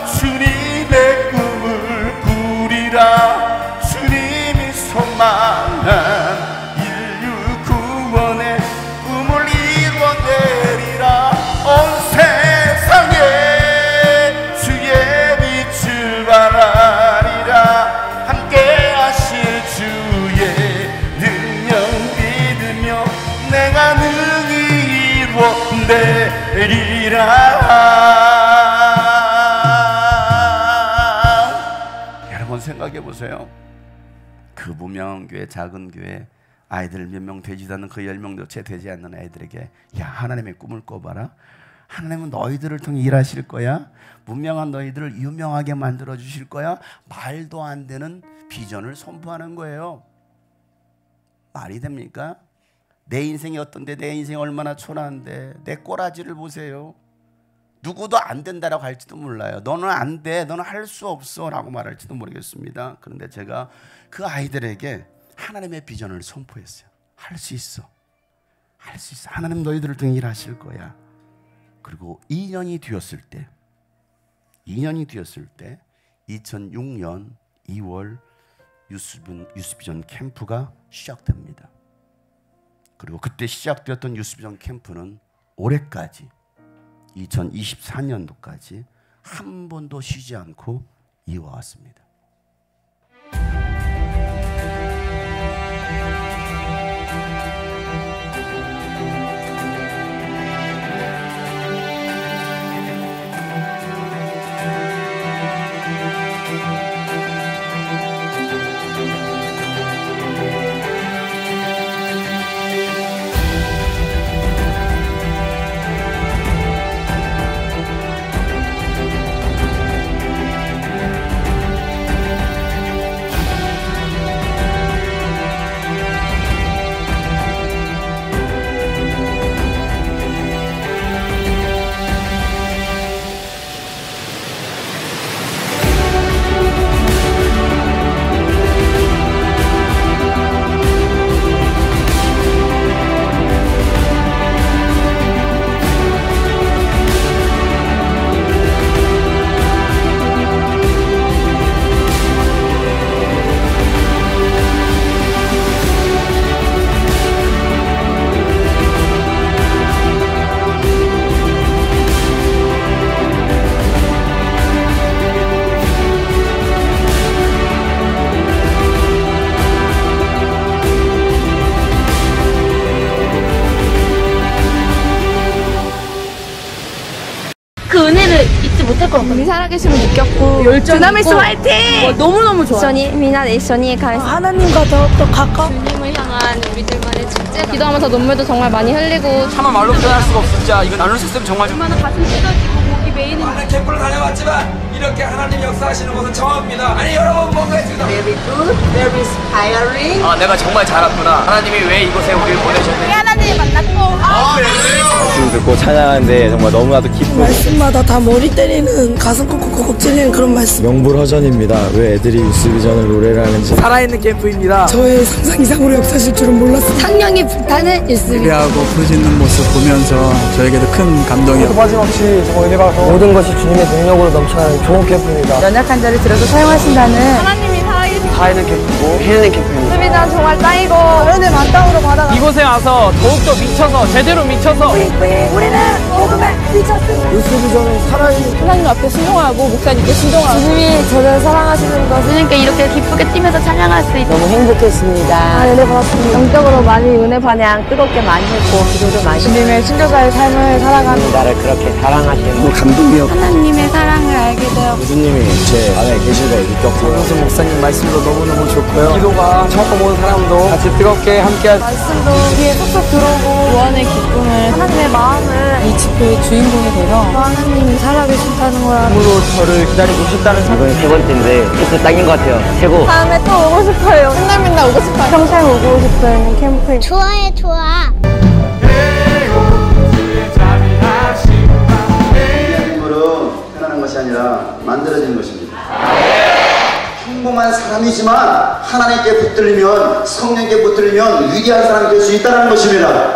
주님의 꿈을 꾸리라. 주님이 소망한 인류 구원의 꿈을 이뤄내리라. 온 세상에 주의 빛을 발하리라. 함께 하실 주의 능력 믿으며 내가 능히 이뤄내리라. 여러분 생각해 보세요. 그 무명한 교회, 작은 교회 아이들 몇 명 되지도 않는 그 10명도 채 되지 않는 아이들에게 야 하나님의 꿈을 꿔봐라. 하나님은 너희들을 통해 일하실 거야. 문명한 너희들을 유명하게 만들어 주실 거야. 말도 안 되는 비전을 선포하는 거예요. 말이 됩니까? 내 인생이 어떤데, 내 인생이 얼마나 초라한데 내 꼬라지를 보세요. 누구도 안 된다라고 할지도 몰라요. 너는 안 돼, 너는 할 수 없어 라고 말할지도 모르겠습니다. 그런데 제가 그 아이들에게 하나님의 비전을 선포했어요. 할 수 있어, 할 수 있어. 하나님 너희들을 통해 일하실 거야. 그리고 2년이 되었을 때 2006년 2월 유스비전 캠프가 시작됩니다. 그리고 그때 시작되었던 유스비전 캠프는 올해까지 2024년도까지 한 번도 쉬지 않고 이어왔습니다. 그 은혜를 잊지 못할 것 같아요. 살아계심을 느꼈고 열정 드나미스 화이팅! 너무너무 좋아요. 一緒にみんなで一緒に感謝 하나님과 더욱더 가까워. 주님을 향한 우리들만의 축제 기도하면서 눈물도 정말 많이 흘리고 차마 말로 표현할 수가 없어. 진짜 이거 나눌 수 있으면 정말 얼마나 가슴 찢어지고 목이 메이는 많은 캠프를 다녀봤지만 이렇게 하나님 역사하시는 것은 처음입니다. 아니 여러분 뭔가 했습니다. Very good, very inspiring. 아 내가 정말 잘 왔구나. 하나님이 왜 이곳에 우리를 보내셨는지. 하나님 만났고 말씀 듣고 찬양하는데 정말 너무나도 기쁘고 말씀마다 다 머리 때리는 가슴 콕콕콕 찔리는 그런 말씀. 명불허전입니다. 왜 애들이 유스비전을 노래를 하는지. 살아있는 캠프입니다. 저의 상상 이상으로 역사실 줄은 몰랐어요. 상냥이 불타는 일습이 예배하고 부르짖는 모습 보면서 저에게도 큰 감동이었습니다. 빠짐없이 정말 은혜 받고 모든 것이 주님의 능력으로 넘쳐나는 좋은 캠프입니다. 연약한 자를 들어서 사용하신다는 하나님이 사이는 캠프고 해내는 캠프입니다. 수비전 정말 짱이고 은혜 만땅으로 받아가 이곳에 와서 더욱더 미쳐서 제대로 미쳐서 우리는 복음에 미쳤습니다. 유스비전은 살아있는 하나님 앞에 순종하고 목사님께 순종하고 주님이 저를 사랑하시는 것 주님께 이렇게 기쁘게 뛰면서 찬양할 수 있는 너무 행복했습니다. 은혜 받았습니다. 영적으로 많이 은혜 반향 뜨겁게 많이 했고 기도를 많이 주님의 순교자의 삶을 살아가는 나를 그렇게 사랑하시는 감동이었고 하나님의 사랑을 알게 되어 교수님이 제 안에 계신 걸 느꼈고 정우승 목사님 말씀도 너무너무 좋고요. 기도가 처음 온 사람도 같이 뜨겁게 함께할 말씀도 귀에 쏙쏙 들어오고 구원의 기쁨을 하나님의 마음을 이 집회의 주인공이 돼서 하나님이 살아계신다는 거야. 으로 저를 기다리고 싶다는 이번이 세 번째인데 진짜 딱인 것 같아요. 최고. 다음에 또 오고 싶어요. 맨날 오고 싶어요. 평생 오고 싶은 캠프. 좋아해 좋아. 인물은 태어나는 것이 아니라 만들어지는 것입니다. 평범한 사람이지만 하나님께 붙들리면 성령께 붙들리면 위대한 사람이 될 수 있다는 것입니다.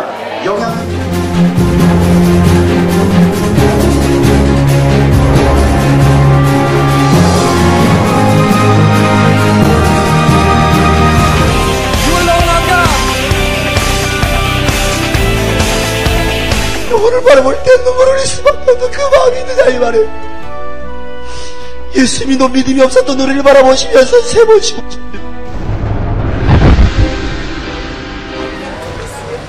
영혼을 바라볼 때 눈물을 흘릴 수밖에 없는 그 마음이 있느냐 이 말이에요. 예수 믿어 믿음이 없었던 우리를 바라보시면서 세 번씩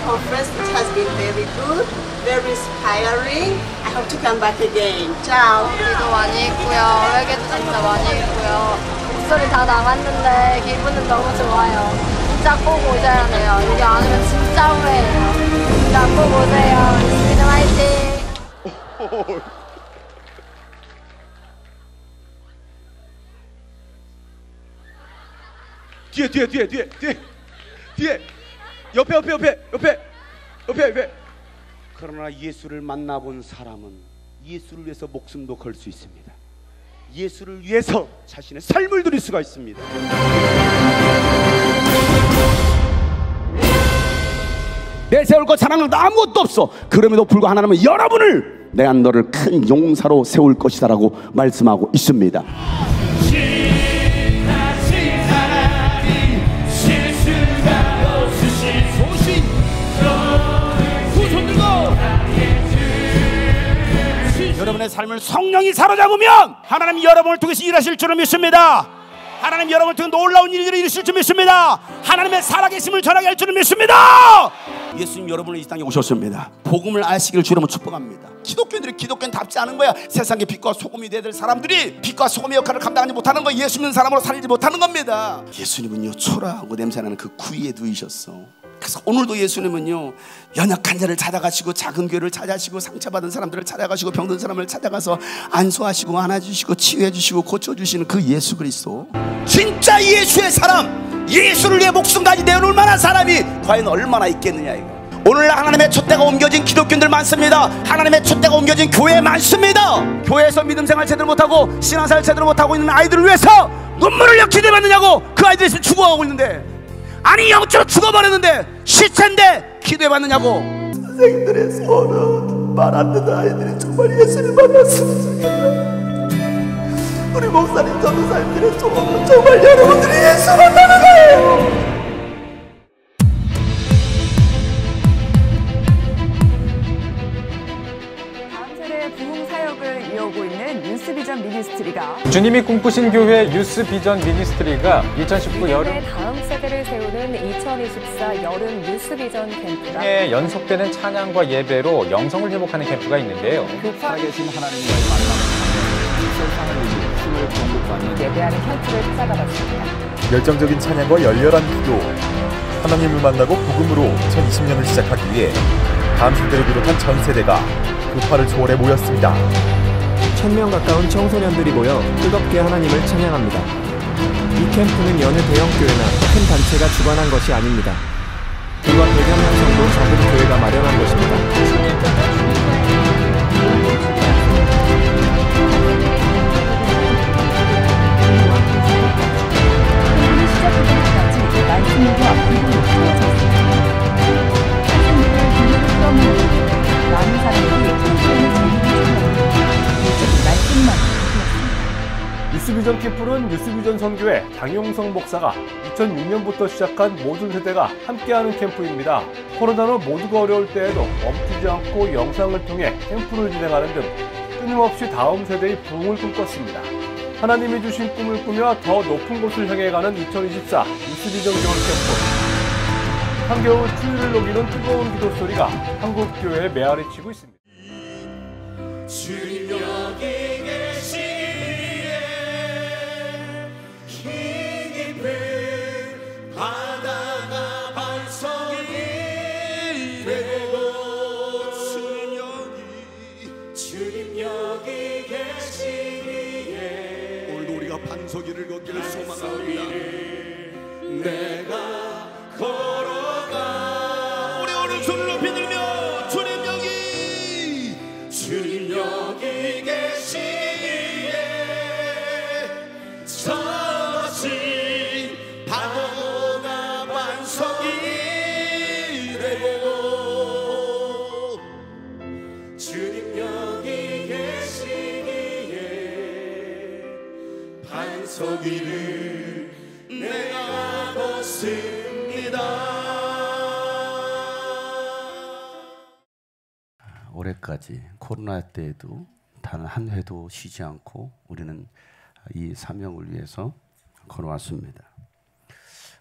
Conference which has been very good, very inspiring. I hope to come back again. Ciao. 우리도 많이 있고요. 외계도 진짜 많이 있고요. 목소리 다 나갔는데 기분은 너무 좋아요. 진짜 꼭 오셔야 해요. 여기 안 오면 진짜 후회해요. 진짜 꼭 오세요. 유스비전 화이팅! 뒤에 옆에 그러나 예수를 만나본 사람은 예수를 위해서 목숨도 걸 수 있습니다. 예수를 위해서 자신의 삶을 드릴 수가 있습니다. 내세울 것 자랑할 것 아무것도 없어. 그럼에도 불구하고 하나님은 여러분을 내가 너를 큰 용사로 세울 것이다 라고 말씀하고 있습니다. 여러분의 삶을 성령이 사로잡으면 하나님 여러분을 통해서 일하실 줄을 믿습니다. 하나님 여러분을 통해 놀라운 일들을 이루실 줄 믿습니다. 하나님의 살아계심을 전하게 할 줄을 믿습니다. 예수님 여러분을 이 땅에 오셨습니다. 복음을 아시기를 주님으로 축복합니다. 기독교인답지 않은 거야. 세상의 빛과 소금이 되어야 될 사람들이 빛과 소금의 역할을 감당하지 못하는 거, 예수 믿는 사람으로 살지 못하는 겁니다. 예수님은요 초라하고 냄새나는 그 구이에 누이셨어. 그래서 오늘도 예수님은요 연약한 자를 찾아가시고 작은 교회를 찾아가시고 상처받은 사람들을 찾아가시고 병든 사람을 찾아가서 안수하시고 안아주시고 치유해주시고 고쳐주시는 그 예수 그리스도, 진짜 예수의 사람, 예수를 위해 목숨까지 내어놓을 만한 사람이 과연 얼마나 있겠느냐 이거. 오늘날 하나님의 촛대가 옮겨진 기독교인들 많습니다. 하나님의 촛대가 옮겨진 교회 많습니다. 교회에서 믿음생활 제대로 못하고 신앙생활 제대로 못하고 있는 아이들을 위해서 눈물을 왜 기대받느냐고. 그 아이들이 지금 죽어가고 있는데, 아니 영적으로 죽어버렸는데 시체인데 기도해봤느냐고. 선생님들의 소원 말 안 듣는 아이들이 정말 예수를 만났으면 좋겠다. 우리 목사님 전도사님들의 소원은 정말 여러분들이 예수 만나는 거예요. 부흥 사역을 이어오고 있는 유스비전 미니스트리가, 주님이 꿈꾸신 교회 유스비전 미니스트리가 2019 여름 다음 세대를 세우는 2024 여름 유스비전 캠프가 연속되는 찬양과 예배로 영성을 회복하는 캠프가 있는데요. 살아계신 하나님과의 만남을 세상을 위해 힘을 공급하는 예배하는 캠프를 찾아가봤습니다. 열정적인 찬양과 열렬한 기도, 하나님을 만나고 복음으로 2020년을 시작하기 위해 다음 세대를 비롯한 전 세대가 급파를 초월해 모였습니다. 1000명 가까운 청소년들이 모여 뜨겁게 하나님을 찬양합니다. 이 캠프는 여느 대형 교회나 큰 단체가 주관한 것이 아닙니다. 불과 100여명 정도 작은 교회가 마련한 것입니다. 유스비전 캠프는 유스비전 선교회 장용성 목사가 2006년부터 시작한 모든 세대가 함께하는 캠프입니다. 코로나로 모두가 어려울 때에도 멈추지 않고 영상을 통해 캠프를 진행하는 등 끊임없이 다음 세대의 부흥을 꿈꿨습니다. 하나님이 주신 꿈을 꾸며 더 높은 곳을 향해 가는 2024 유스비전 겨울 캠프. 한겨울 추위를 녹이는 뜨거운 기도 소리가 한국 교회에 메아리치고 있습니다. 주님 여기 계시기에 흰 깊은 바다가 반석이 되고, 주님 여기 계시기에 오늘도 우리가 반석이를 걷기를 소망합니다. 내가 걸어가. 우리 오른손을 높이 들며 주님 여기 계시기에 서신 바다가 반석이 되고, 주님 여기 계시기에 반석 위를 내가 걷습니다. 올해까지 코로나 때에도 단 한 회도 쉬지 않고 우리는 이 사명을 위해서 걸어왔습니다.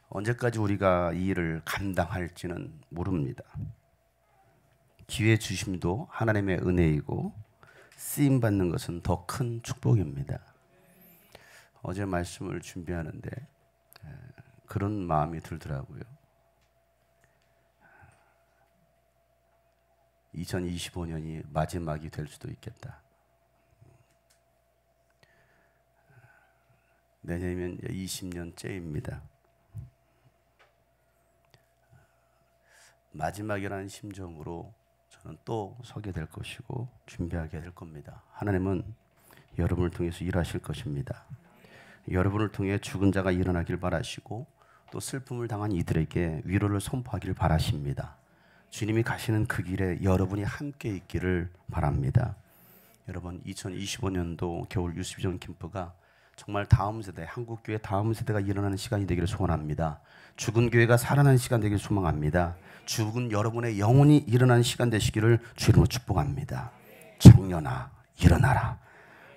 언제까지 우리가 이 일을 감당할지는 모릅니다. 기회 주심도 하나님의 은혜이고 쓰임 받는 것은 더 큰 축복입니다. 어제 말씀을 준비하는데 그런 마음이 들더라고요. 2025년이 마지막이 될 수도 있겠다. 내년이면 20년째입니다. 마지막이라는 심정으로 저는 또 서게 될 것이고 준비하게 될 겁니다. 하나님은 여러분을 통해서 일하실 것입니다. 여러분을 통해 죽은 자가 일어나길 바라시고 또 슬픔을 당한 이들에게 위로를 선포하기를 바라십니다. 주님이 가시는 그 길에 여러분이 함께 있기를 바랍니다. 여러분 2025년도 겨울 유스비전 캠프가 정말 다음 세대, 한국교회 다음 세대가 일어나는 시간이 되기를 소원합니다. 죽은 교회가 살아나는 시간 되기를 소망합니다. 죽은 여러분의 영혼이 일어나는 시간 되시기를 주님으로 축복합니다. 청년아 일어나라.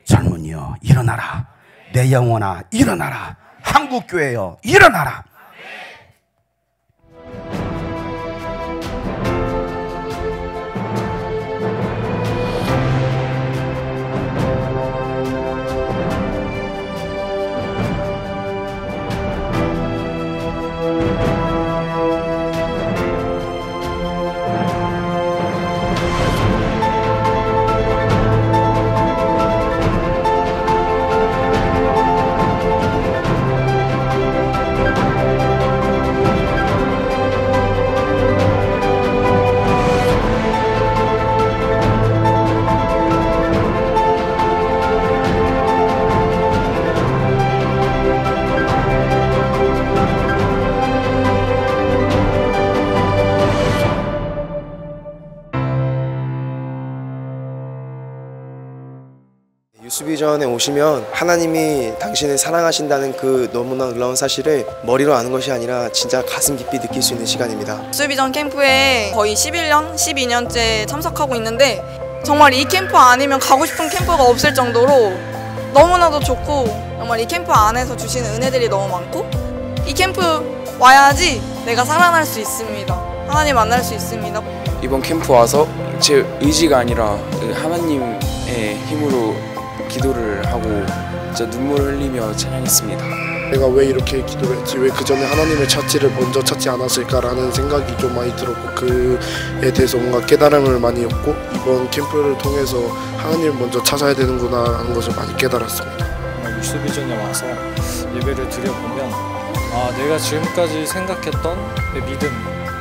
젊은이여 일어나라. 내 영혼아 일어나라. 한국교회여 일어나라. 유스비전에 오시면 하나님이 당신을 사랑하신다는 그 너무나 놀라운 사실을 머리로 아는 것이 아니라 진짜 가슴 깊이 느낄 수 있는 시간입니다. 유스비전 캠프에 거의 11년, 12년째 참석하고 있는데 정말 이 캠프 아니면 가고 싶은 캠프가 없을 정도로 너무나도 좋고 정말 이 캠프 안에서 주시는 은혜들이 너무 많고 이 캠프 와야지 내가 살아날 수 있습니다. 하나님 만날 수 있습니다. 이번 캠프 와서 제 의지가 아니라 하나님의 힘으로 기도를 하고 진짜 눈물을 흘리며 찬양했습니다. 내가 왜 이렇게 기도를 했지, 왜 그 전에 하나님의 찾지를 먼저 찾지 않았을까라는 생각이 좀 많이 들었고 그에 대해서 뭔가 깨달음을 많이 얻고 이번 캠프를 통해서 하나님을 먼저 찾아야 되는구나 하는 것을 많이 깨달았습니다. 유스비전에 와서 예배를 드려보면 내가 지금까지 생각했던 내 믿음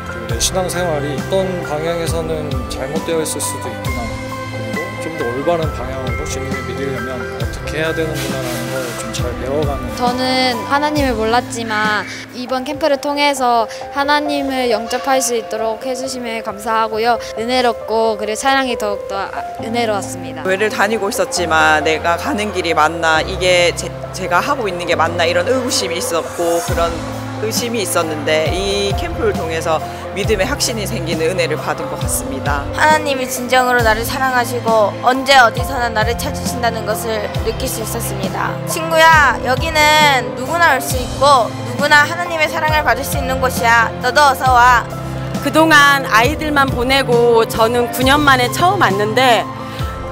그리고 내 신앙생활이 어떤 방향에서는 잘못되어 있을 수도 있구나, 그리고 좀 더 올바른 방향으로 주님을 믿으려면 어떻게 해야 되는구나라는 걸 좀 잘 배워가는. 저는 하나님을 몰랐지만 이번 캠프를 통해서 하나님을 영접할 수 있도록 해주심에 감사하고요. 은혜롭고 그리고 찬양이 더욱더 은혜로웠습니다. 교회를 다니고 있었지만 내가 가는 길이 맞나, 이게 제가 하고 있는 게 맞나, 이런 의구심이 있었고 그런 의심이 있었는데 이 캠프를 통해서 믿음의 확신이 생기는 은혜를 받은 것 같습니다. 하나님이 진정으로 나를 사랑하시고 언제 어디서나 나를 찾으신다는 것을 느낄 수 있었습니다. 친구야, 여기는 누구나 올 수 있고 누구나 하나님의 사랑을 받을 수 있는 곳이야. 너도 어서 와. 그동안 아이들만 보내고 저는 9년 만에 처음 왔는데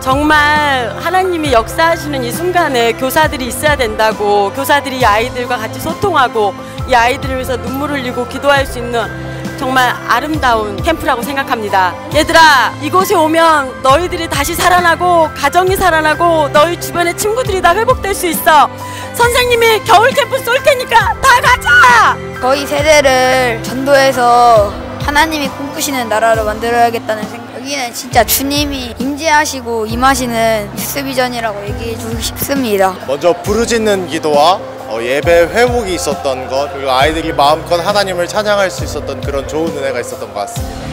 정말 하나님이 역사하시는 이 순간에 교사들이 있어야 된다고, 교사들이 아이들과 같이 소통하고 이 아이들을 위해서 눈물 흘리고 기도할 수 있는 정말 아름다운 캠프라고 생각합니다. 얘들아, 이곳에 오면 너희들이 다시 살아나고 가정이 살아나고 너희 주변의 친구들이 다 회복될 수 있어. 선생님이 겨울 캠프 쏠 테니까 다 가자! 저희 세대를 전도해서 하나님이 꿈꾸시는 나라로 만들어야겠다는 생각. 여기는 진짜 주님이 임재하시고 임하시는 유스비전이라고 얘기해 주고 싶습니다. 먼저 부르짖는 기도와 예배 회복이 있었던 것, 그리고 아이들이 마음껏 하나님을 찬양할 수 있었던 그런 좋은 은혜가 있었던 것 같습니다.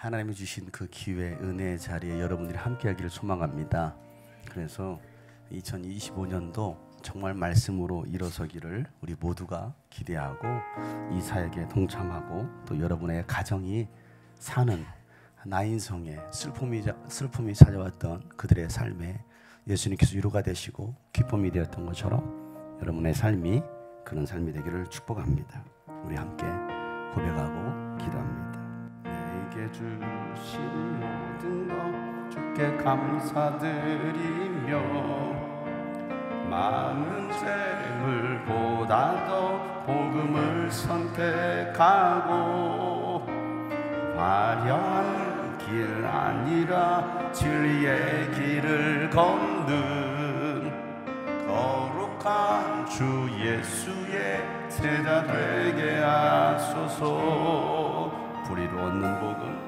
하나님이 주신 그 기회, 은혜의 자리에 여러분들이 함께하기를 소망합니다. 그래서 2025년도 정말 말씀으로 일어서기를 우리 모두가 기대하고 이 사역에 동참하고 또 여러분의 가정이 사는 나인성의 슬픔이 찾아왔던 그들의 삶에 예수님께서 위로가 되시고 기쁨이 되었던 것처럼 여러분의 삶이 그런 삶이 되기를 축복합니다. 우리 함께 고백하고 기도합니다. 내게 주신 모든 것 주께 감사드리며 많은 재물보다도 복음을 선택하고 화려한 길 아니라 진리의 길을 걷는 거룩한 주 예수의 제자 되게 하소서. 불의로 얻는 복음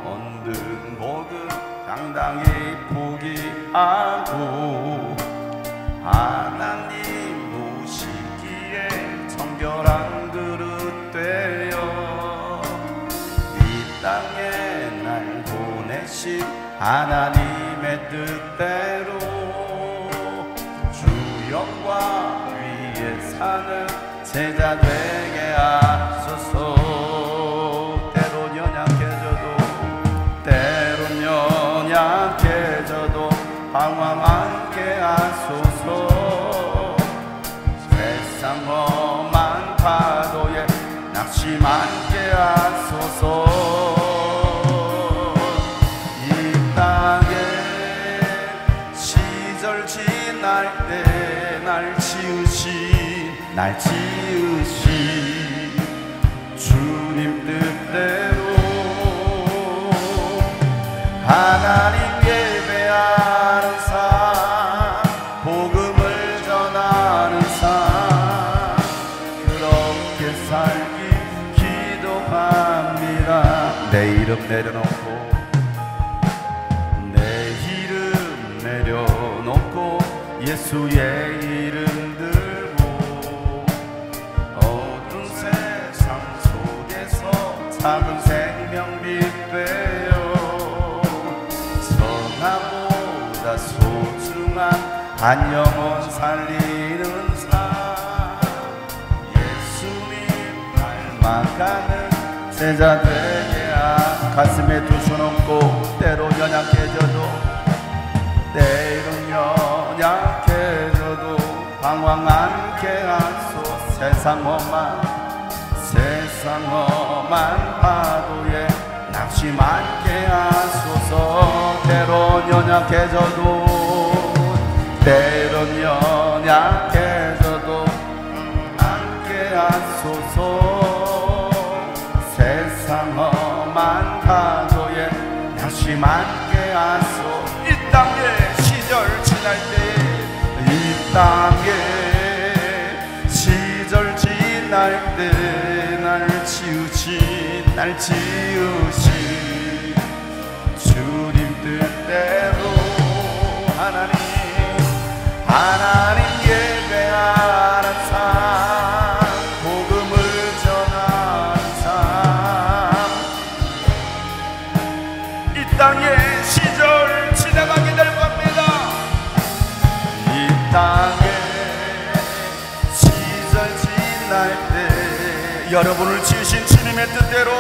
얻는 복음 당당히 포기하고 하나님 모시기에 정결한 그릇 되어 이 땅에 날 보내신 하나님의 뜻대로 주 영광 위에 사는 제자 되게 하소서. 때론 연약해져도 방황 않게 하소서. 세상 험한 파도에 낙심 않게 하소서. 이 땅에 시절 지날 때 날 지으신 주님 뜻대로 하나님 예배하는 삶, 복음을 전하는 삶, 그렇게 살기 기도합니다. 내 이름 내려놓고 예수의 이름 들고 어두운 세상 속에서 작은 생명빛 되어 나보다 소중한 한 영혼 살리는 삶, 예수님 닮아가는 제자 되게 가슴에 두 손 얹고 때론 연약해져도 방황 않게 하소서. 세상 험한 파도에 낙심 않게 하소서. 때론 연약해져도 함께 하소서. 세상 험한 파도에 낙심 않게 하소서. 이 땅의 시절 지날 때 날 지으신 주님 뜻대로 하나님 예배하는 삶, 복음을 전하는 삶, 이 땅의 시절 지나가게 될 겁니다. 이 땅의 시절 지날 때 여러분을 지으신 주님의 뜻대로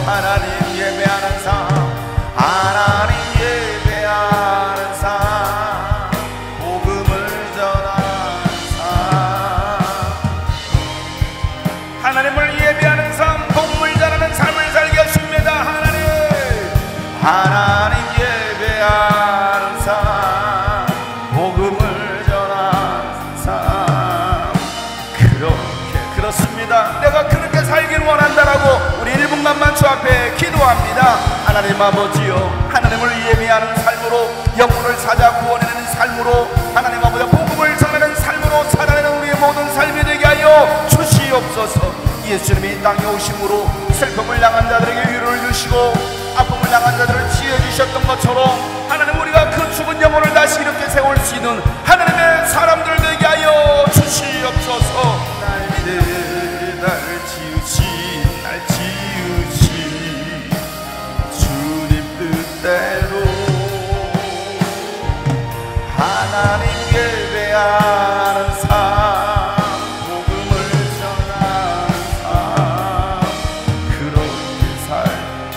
하나님 예배하는 삶, 하나님 예배하는 삶, 복음을 전하는 삶, 하나님을 예배하는 삶, 복음을 전하는 삶을 살게 하십니다. 하나님 예배하는 삶, 복음을 그렇습니다. 내가 그렇게 살길 원한다라고 우리 1분간만 주 앞에 기도합니다. 하나님 아버지요, 하나님을 예배하는 삶으로, 영혼을 찾아 구원하는 삶으로, 하나님 아버지 복음을 전하는 삶으로 살아내는 우리의 모든 삶이 되게 하여 주시옵소서. 예수님이 이 땅에 오심으로 슬픔을 당한 자들에게 위로를 주시고 아픔을 당한 자들을 지혜 주셨던 것처럼 하나님 우리가 그 죽은 영혼을 다시 이렇게 세울 수 있는 하나님의 사람들 되게 하여 주시옵소서. 날 지으신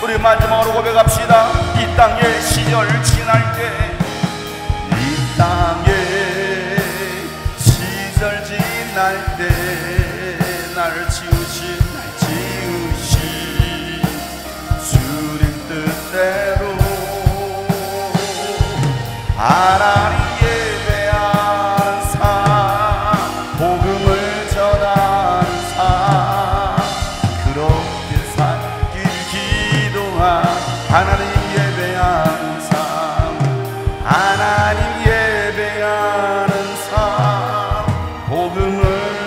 우리 마지막으로 고백합시다. 이 땅의 시절 지날 때, 이 땅의 시절 지날 때 나를 지으신 주님 뜻대로 하나님 예배하는 삶, 복음을 전하는 삶, 그렇게 살길 기도한 하나님 예배하는 삶, 하나님 예배하는 삶, 복음을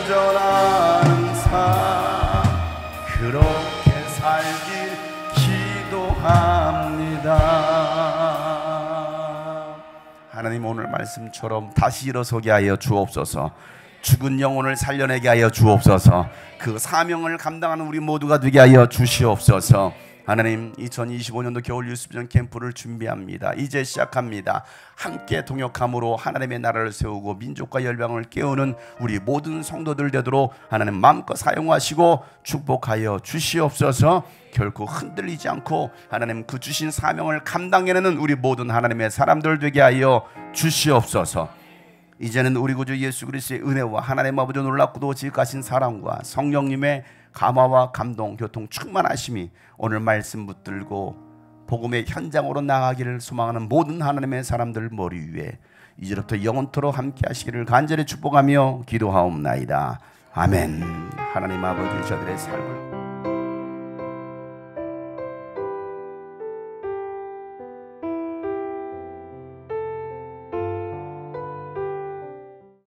전하는 삶, 그렇게 살길 기도합니다. 하나님, 오늘 말씀처럼 다시 일어서게 하여 주옵소서. 죽은 영혼을 살려내게 하여 주옵소서. 그 사명을 감당하는 우리 모두가 되게 하여 주시옵소서. 하나님, 2025년도 겨울 유스비전 캠프를 준비합니다. 이제 시작합니다. 함께 동역함으로 하나님의 나라를 세우고 민족과 열방을 깨우는 우리 모든 성도들 되도록 하나님 마음껏 사용하시고 축복하여 주시옵소서. 결코 흔들리지 않고 하나님 그 주신 사명을 감당해내는 우리 모든 하나님의 사람들 되게 하여 주시옵소서. 이제는 우리 구주 예수 그리스도의 은혜와 하나님 아버지 놀랍고도 지극하신 사랑과 성령님의 감화와 감동, 교통 충만하심이 오늘 말씀 붙들고 복음의 현장으로 나가기를 소망하는 모든 하나님의 사람들 머리 위에 이제부터 영원토록 함께 하시기를 간절히 축복하며 기도하옵나이다. 아멘. 하나님 아버지, 저들의 삶을